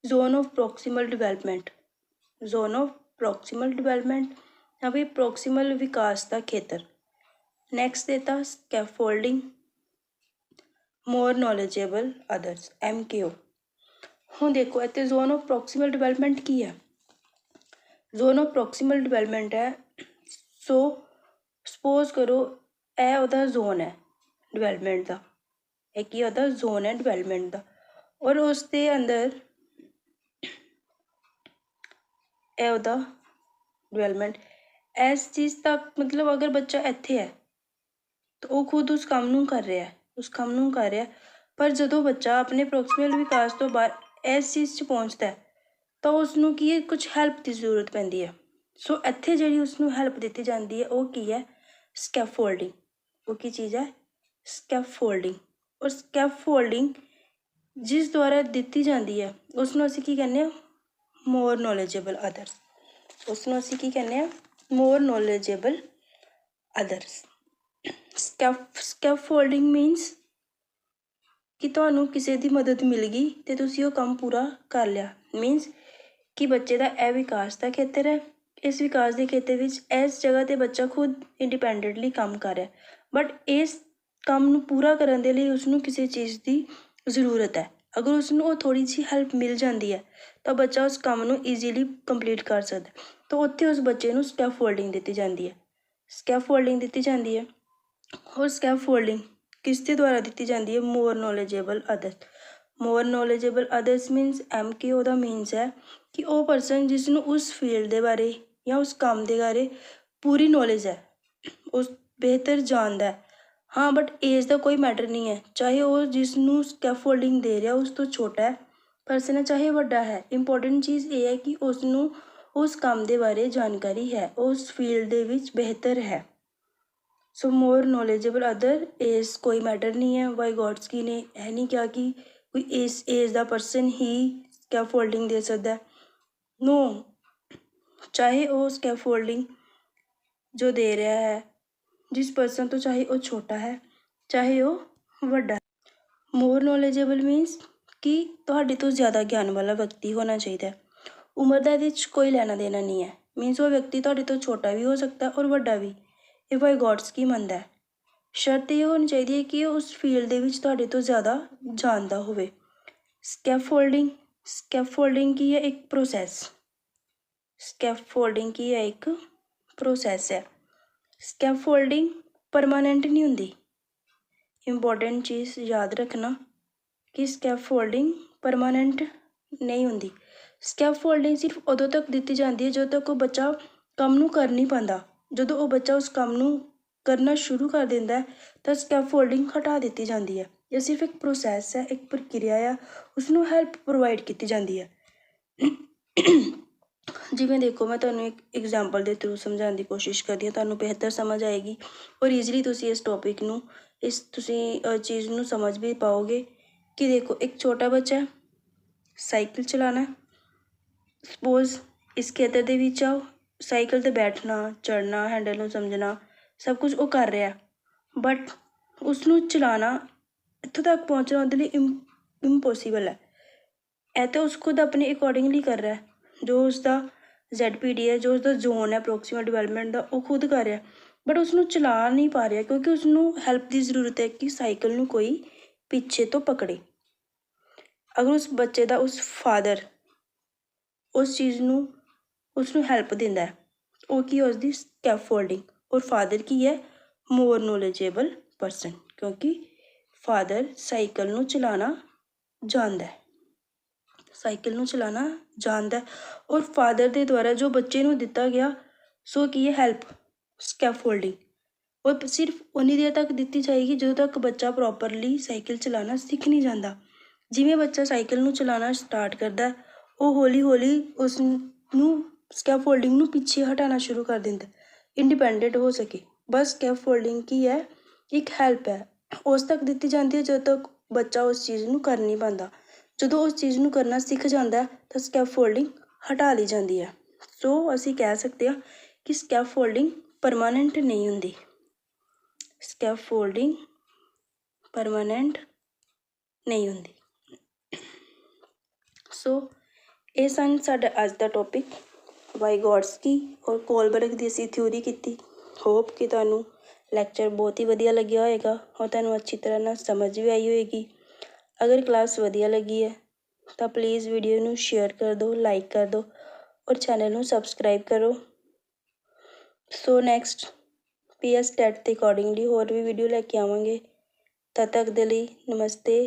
zone of proximal development, zone of proximal development ਜਾਂ ਵੀ proximal ਵਿਕਾਸ ਦਾ ਖੇਤਰ। ਨੈਕਸਟ ਦੇਤਾ scaffolding, more knowledgeable others, MKO। ਹੁਣ ਦੇਖੋ ਇੱਥੇ ਜ਼ੋਨ ਆਫ ਪ੍ਰੋਕਸੀਮਲ ਡਿਵੈਲਪਮੈਂਟ ਕੀ ਹੈ। ਜ਼ੋਨ ਆਫ ਪ੍ਰੋਕਸੀਮਲ ਡਿਵੈਲਪਮੈਂਟ ਹੈ, ਸੋ ਸਪੋਜ਼ ਕਰੋ ਇਹ ਉਹਦਾ ਜ਼ੋਨ ਹੈ ਡਿਵੈਲਪਮੈਂਟ ਦਾ, ਇਹ ਕੀ ਉਹਦਾ ਜ਼ੋਨ ਹੈ ਡਿਵੈਲਪਮੈਂਟ ਦਾ, ਔਰ ਉਸ ਦੇ ਅੰਦਰ ਇਹ ਉਹਦਾ ਡਿਵੈਲਪਮੈਂਟ ਇਸ ਚੀਜ਼ ਤੱਕ, ਮਤਲਬ ਅਗਰ ਬੱਚਾ ਇੱਥੇ ਹੈ ਤਾਂ ਉਹ ਖੁਦ ਉਸ ਕੰਮ ਨੂੰ ਕਰ ਰਿਹਾ, ਉਸ ਕੰਮ ਨੂੰ ਕਰ ਰਿਹਾ, ਪਰ ਜਦੋਂ ਬੱਚਾ ਆਪਣੇ ਪ੍ਰੋਕਸੀਮਲ ਵਿਕਾਸ ਤੋਂ ਬਾਅਦ ਇਸ ਚੀਜ਼ 'ਚ ਪਹੁੰਚਦਾ ਤਾਂ ਉਸ ਨੂੰ ਕੀ ਹੈ, ਕੁਝ ਹੈਲਪ ਦੀ ਜ਼ਰੂਰਤ ਪੈਂਦੀ ਹੈ। ਸੋ ਇੱਥੇ ਜਿਹੜੀ ਉਸ ਨੂੰ ਹੈਲਪ ਦਿੱਤੀ ਜਾਂਦੀ ਹੈ ਉਹ ਕੀ ਹੈ, ਸਕੈਫੋਲਡਿੰਗ। ਉਹ ਕੀ ਚੀਜ਼ ਹੈ, ਸਕੈਫੋਲਡਿੰਗ। ਔਰ ਸਕੈਫੋਲਡਿੰਗ ਜਿਸ ਦੁਆਰਾ ਦਿੱਤੀ ਜਾਂਦੀ ਹੈ ਉਸ ਨੂੰ ਅਸੀਂ ਕੀ ਕਹਿੰਦੇ ਹਾਂ, ਮੋਰ ਨੋਲੇਜੇਬਲ ਅਦਰਸ। ਉਸ ਨੂੰ ਅਸੀਂ ਕੀ ਕਹਿੰਦੇ ਹਾਂ, ਮੋਰ ਨੋਲੇਜੇਬਲ ਅਦਰਸ। ਸਕੈਫੋਲਡਿੰਗ ਮੀਨਸ ਕਿ ਤੁਹਾਨੂੰ ਕਿਸੇ ਦੀ ਮਦਦ ਮਿਲ ਗਈ ਅਤੇ ਤੁਸੀਂ ਉਹ ਕੰਮ ਪੂਰਾ ਕਰ ਲਿਆ। ਮੀਨਸ ਕਿ ਬੱਚੇ ਦਾ ਇਹ ਵਿਕਾਸ ਦਾ ਖੇਤਰ ਹੈ, ਇਸ ਵਿਕਾਸ ਦੇ ਖੇਤਰ ਵਿੱਚ ਇਸ ਜਗ੍ਹਾ 'ਤੇ ਬੱਚਾ ਖੁਦ ਇੰਡੀਪੈਂਡੈਂਟਲੀ ਕੰਮ ਕਰ ਰਿਹਾ, ਬਟ ਇਸ ਕੰਮ ਨੂੰ ਪੂਰਾ ਕਰਨ ਦੇ ਲਈ ਉਸਨੂੰ ਕਿਸੇ ਚੀਜ਼ ਦੀ ਜ਼ਰੂਰਤ ਹੈ। ਅਗਰ ਉਸਨੂੰ ਉਹ ਥੋੜ੍ਹੀ ਜਿਹੀ ਹੈਲਪ ਮਿਲ ਜਾਂਦੀ ਹੈ ਤਾਂ ਬੱਚਾ ਉਸ ਕੰਮ ਨੂੰ ਈਜ਼ੀਲੀ ਕੰਪਲੀਟ ਕਰ ਸਕਦਾ। ਤਾਂ ਉੱਥੇ ਉਸ ਬੱਚੇ ਨੂੰ ਸਕੈਫੋਲਡਿੰਗ ਦਿੱਤੀ ਜਾਂਦੀ ਹੈ, ਸਕੈਫੋਲਡਿੰਗ ਦਿੱਤੀ ਜਾਂਦੀ ਹੈ। ਹੋਰ ਸਕੈਫੋਲਡਿੰਗ ਕਿਸ ਦੇ ਦੁਆਰਾ ਦਿੱਤੀ ਜਾਂਦੀ ਹੈ, ਮੋਰ ਨੋਲੇਜੇਬਲ ਅਦਰਸ। ਮੋਰ ਨੋਲੇਜੇਬਲ ਅਦਰਸ ਮੀਨਸ MKO ਦਾ ਮੀਨਸ ਹੈ ਕਿ ਉਹ ਪਰਸਨ ਜਿਸ ਨੂੰ ਉਸ ਫੀਲਡ ਦੇ ਬਾਰੇ ਜਾਂ ਉਸ ਕੰਮ ਦੇ ਬਾਰੇ ਪੂਰੀ ਨੌਲੇਜ ਹੈ, ਉਸ ਬਿਹਤਰ ਜਾਣਦਾ ਹੈ। ਹਾਂ, ਬਟ ਏਜ ਦਾ ਕੋਈ ਮੈਟਰ ਨਹੀਂ ਹੈ, ਚਾਹੇ ਉਹ ਜਿਸ ਨੂੰ ਸਕੈਫੋਲਡਿੰਗ ਦੇ ਰਿਹਾ ਉਸ ਤੋਂ ਛੋਟਾ ਹੈ ਪਰਸਨ ਹੈ, ਚਾਹੇ ਵੱਡਾ ਹੈ। ਇੰਪੋਰਟੈਂਟ ਚੀਜ਼ ਇਹ ਹੈ ਕਿ ਉਸ ਨੂੰ ਉਸ ਕੰਮ ਦੇ ਬਾਰੇ ਜਾਣਕਾਰੀ ਹੈ, ਉਸ ਫੀਲਡ ਦੇ ਵਿੱਚ ਬਿਹਤਰ ਹੈ। ਸੋ ਮੋਰ ਨੋਲੇਜੇਬਲ ਅਦਰ, ਏਜ ਕੋਈ ਮੈਟਰ ਨਹੀਂ ਹੈ। ਵਾਈਗੋਟਸਕੀ ਨੇ ਇਹ ਨਹੀਂ ਕਿਹਾ ਕਿ ਕੋਈ ਏਜ ਦਾ ਪਰਸਨ ਹੀ ਸਕੈਫੋਲਡਿੰਗ ਦੇ ਸਕਦਾ, ਨੋ, ਚਾਹੇ ਉਹ ਸਕੈਫੋਲਡਿੰਗ ਜੋ ਦੇ ਰਿਹਾ ਹੈ ਜਿਸ ਪਰਸਨ ਤੋਂ, ਚਾਹੇ ਉਹ ਛੋਟਾ ਹੈ ਚਾਹੇ ਉਹ ਵੱਡਾ ਹੈ। ਮੋਰ ਨੋਲੇਜੇਬਲ ਮੀਨਸ ਕਿ ਤੁਹਾਡੇ ਤੋਂ ਜ਼ਿਆਦਾ ਗਿਆਨ ਵਾਲਾ ਵਿਅਕਤੀ ਹੋਣਾ ਚਾਹੀਦਾ। ਉਮਰ ਦਾ ਇਹਦੇ 'ਚ ਕੋਈ ਲੈਣਾ ਦੇਣਾ ਨਹੀਂ ਹੈ। ਮੀਨਸ ਉਹ ਵਿਅਕਤੀ ਤੁਹਾਡੇ ਤੋਂ ਛੋਟਾ ਵੀ ਹੋ ਸਕਦਾ ਔਰ ਵੱਡਾ ਵੀ, ਇਹ ਵਾਈਗੋਟਸਕੀ ਮੰਨਦਾ ਹੈ। ਸ਼ਰਤ ਇਹ ਹੋਣੀ ਚਾਹੀਦੀ ਹੈ ਕਿ ਉਹ ਉਸ ਫੀਲਡ ਦੇ ਵਿੱਚ ਤੁਹਾਡੇ ਤੋਂ ਜ਼ਿਆਦਾ ਜਾਣਦਾ ਹੋਵੇ। ਸਕੈਫੋਲਡਿੰਗ, ਸਕੈਫੋਲਡਿੰਗ ਕੀ ਹੈ, ਇੱਕ ਪ੍ਰੋਸੈਸ। ਸਕੈਫੋਲਡਿੰਗ ਕੀ ਹੈ, ਇੱਕ ਪ੍ਰੋਸੈਸ ਹੈ। ਸਕੈਫੋਲਡਿੰਗ ਪਰਮਾਨੈਂਟ ਨਹੀਂ ਹੁੰਦੀ। ਇੰਪੋਰਟੈਂਟ ਚੀਜ਼ ਯਾਦ ਰੱਖਣਾ ਕਿ ਸਕੈਫੋਲਡਿੰਗ ਪਰਮਾਨੈਂਟ ਨਹੀਂ ਹੁੰਦੀ। ਸਕੈਫੋਲਡਿੰਗ ਸਿਰਫ ਉਦੋਂ ਤੱਕ ਦਿੱਤੀ ਜਾਂਦੀ ਹੈ ਜਦੋਂ ਤੱਕ ਉਹ ਬੱਚਾ ਕੰਮ ਨੂੰ ਕਰ ਨਹੀਂ ਪਾਉਂਦਾ। ਜਦੋਂ ਉਹ ਬੱਚਾ ਉਸ ਕੰਮ ਨੂੰ ਕਰਨਾ ਸ਼ੁਰੂ ਕਰ ਦਿੰਦਾ ਹੈ ਤਾਂ ਸਕੈਫੋਲਡਿੰਗ ਹਟਾ ਦਿੱਤੀ ਜਾਂਦੀ ਹੈ। ਇਹ ਸਿਰਫ ਇੱਕ ਪ੍ਰੋਸੈਸ ਹੈ, ਇੱਕ ਪ੍ਰਕਿਰਿਆ ਆ, ਉਸਨੂੰ ਹੈਲਪ ਪ੍ਰੋਵਾਈਡ ਕੀਤੀ ਜਾਂਦੀ ਹੈ। ਜਿਵੇਂ ਦੇਖੋ, ਮੈਂ ਤੁਹਾਨੂੰ ਇੱਕ ਐਗਜ਼ਾਮਪਲ ਦੇ ਥਰੂ ਸਮਝਾਉਣ ਦੀ ਕੋਸ਼ਿਸ਼ ਕਰਦੀ ਹਾਂ, ਤੁਹਾਨੂੰ ਬਿਹਤਰ ਸਮਝ ਆਏਗੀ ਔਰ ਈਜ਼ਲੀ ਤੁਸੀਂ ਇਸ ਟੌਪਿਕ ਨੂੰ, ਤੁਸੀਂ ਚੀਜ਼ ਨੂੰ ਸਮਝ ਵੀ ਪਾਓਗੇ। ਕਿ ਦੇਖੋ, ਇੱਕ ਛੋਟਾ ਬੱਚਾ ਸਾਈਕਲ ਚਲਾਉਣਾ, ਸਪੋਜ਼ ਇਸ ਖੇਤਰ ਦੇ ਵਿੱਚ ਆਓ, ਸਾਈਕਲ 'ਤੇ ਬੈਠਣਾ, ਚੜ੍ਹਨਾ, ਹੈਂਡਲ ਨੂੰ ਸਮਝਣਾ, ਸਭ ਕੁਝ ਉਹ ਕਰ ਰਿਹਾ, ਬਟ ਉਸਨੂੰ ਚਲਾਉਣਾ, ਇੱਥੋਂ ਤੱਕ ਪਹੁੰਚਣਾ ਉਹਦੇ ਲਈ ਇੰਪੋਸੀਬਲ ਹੈ। ਇਹ ਤਾਂ ਉਸ ਖੁਦ ਆਪਣੇ ਅਕੋਰਡਿੰਗਲੀ ਕਰ ਰਿਹਾ, ਜੋ ਉਸਦਾ ZPD ਹੈ, ਜੋ ਉਸਦਾ ਜ਼ੋਨ ਹੈ ਪ੍ਰੋਕਸੀਮਲ ਡਿਵੈਲਪਮੈਂਟ ਦਾ, ਉਹ ਖੁਦ ਕਰ ਰਿਹਾ, ਬਟ ਉਸਨੂੰ ਚਲਾ ਨਹੀਂ ਪਾ ਰਿਹਾ ਕਿਉਂਕਿ ਉਸਨੂੰ ਹੈਲਪ ਦੀ ਜ਼ਰੂਰਤ ਹੈ ਕਿ ਸਾਈਕਲ ਨੂੰ ਕੋਈ ਪਿੱਛੇ ਤੋਂ ਪਕੜੇ। ਅਗਰ ਉਸ ਬੱਚੇ ਦਾ ਉਸ ਫਾਦਰ ਉਸ ਚੀਜ਼ ਨੂੰ, ਉਸਨੂੰ ਹੈਲਪ ਦਿੰਦਾ ਹੈ, ਉਹ ਕੀ ਉਸਦੀ ਸਕੈਫੋਲਡਿੰਗ। ਔਰ ਫਾਦਰ ਕੀ ਹੈ, ਮੋਰ ਨੋਲੇਜੇਬਲ ਪਰਸਨ, ਕਿਉਂਕਿ ਫਾਦਰ ਸਾਈਕਲ ਨੂੰ ਚਲਾਉਣਾ ਜਾਣਦਾ ਹੈ, ਸਾਈਕਲ ਨੂੰ ਚਲਾਉਣਾ ਜਾਣਦਾ। ਔਰ ਫਾਦਰ ਦੇ ਦੁਆਰਾ ਜੋ ਬੱਚੇ ਨੂੰ ਦਿੱਤਾ ਗਿਆ, ਸੋ ਕੀ ਹੈ, ਹੈਲਪ, ਸਕੈਫੋਲਡਿੰਗ। ਉਹ ਸਿਰਫ ਉਨੀ ਦੇਰ ਤੱਕ ਦਿੱਤੀ ਜਾਏਗੀ ਜਦੋਂ ਤੱਕ ਬੱਚਾ ਪ੍ਰੋਪਰਲੀ ਸਾਈਕਲ ਚਲਾਉਣਾ ਸਿੱਖ ਨਹੀਂ ਜਾਂਦਾ। ਜਿਵੇਂ ਬੱਚਾ ਸਾਈਕਲ ਨੂੰ ਚਲਾਉਣਾ ਸਟਾਰਟ ਕਰਦਾ, ਉਹ ਹੌਲੀ ਹੌਲੀ ਉਸ ਨੂੰ ਸਕੈਫੋਲਡਿੰਗ ਨੂੰ ਪਿੱਛੇ ਹਟਾਉਣਾ ਸ਼ੁਰੂ ਕਰ ਦਿੰਦਾ, ਇੰਡੀਪੈਂਡੈਂਟ ਹੋ ਸਕੇ। ਬਸ ਸਕੈਫੋਲਡਿੰਗ ਕੀ ਹੈ, ਇੱਕ ਹੈਲਪ ਹੈ, ਉਸ ਤੱਕ ਦਿੱਤੀ ਜਾਂਦੀ ਹੈ ਜਦੋਂ ਤੱਕ ਬੱਚਾ ਉਸ ਚੀਜ਼ ਨੂੰ ਕਰ ਨਹੀਂ ਪਾਉਂਦਾ। ਜਦੋਂ ਉਸ ਚੀਜ਼ ਨੂੰ ਕਰਨਾ ਸਿੱਖ ਜਾਂਦਾ ਤਾਂ ਸਕੈਫੋਲਡਿੰਗ ਹਟਾ ਲਈ ਜਾਂਦੀ ਹੈ। ਸੋ ਅਸੀਂ ਕਹਿ ਸਕਦੇ ਹਾਂ ਕਿ ਸਕੈਫੋਲਡਿੰਗ ਪਰਮਾਨੈਂਟ ਨਹੀਂ ਹੁੰਦੀ। ਸਕੈਫੋਲਡਿੰਗ ਪਰਮਾਨੈਂਟ ਨਹੀਂ ਹੁੰਦੀ। ਸੋ ਇਹ ਸਨ ਸਾਡਾ ਅੱਜ ਦਾ ਟੌਪਿਕ ਵਾਈਗੋਟਸਕੀ ਔਰ ਕੋਲਬਰਗ ਦੀ ਅਸੀਂ ਥਿਊਰੀ ਕੀਤੀ। ਹੋਪ ਕਿ ਤੁਹਾਨੂੰ ਲੈਕਚਰ ਬਹੁਤ ਹੀ ਵਧੀਆ ਲੱਗਿਆ ਹੋਏਗਾ ਔਰ ਤੁਹਾਨੂੰ ਅੱਛੀ ਤਰ੍ਹਾਂ ਨਾਲ ਸਮਝ ਵੀ ਆਈ ਹੋਏਗੀ। ਅਗਰ ਕਲਾਸ ਵਧੀਆ ਲੱਗੀ ਹੈ ਤਾਂ ਪਲੀਜ਼ ਵੀਡੀਓ ਨੂੰ ਸ਼ੇਅਰ ਕਰ ਦਿਓ, ਲਾਈਕ ਕਰ ਦਿਓ ਔਰ ਚੈਨਲ ਨੂੰ ਸਬਸਕ੍ਰਾਈਬ ਕਰੋ। ਸੋ ਨੈਕਸਟ PS ਟੈਟ ਦੇ ਅਕੋਰਡਿੰਗਲੀ ਹੋਰ ਵੀ ਵੀਡੀਓ ਲੈ ਕੇ ਆਵਾਂਗੇ। ਤਦ ਤੱਕ ਦੇ ਲਈ ਨਮਸਤੇ।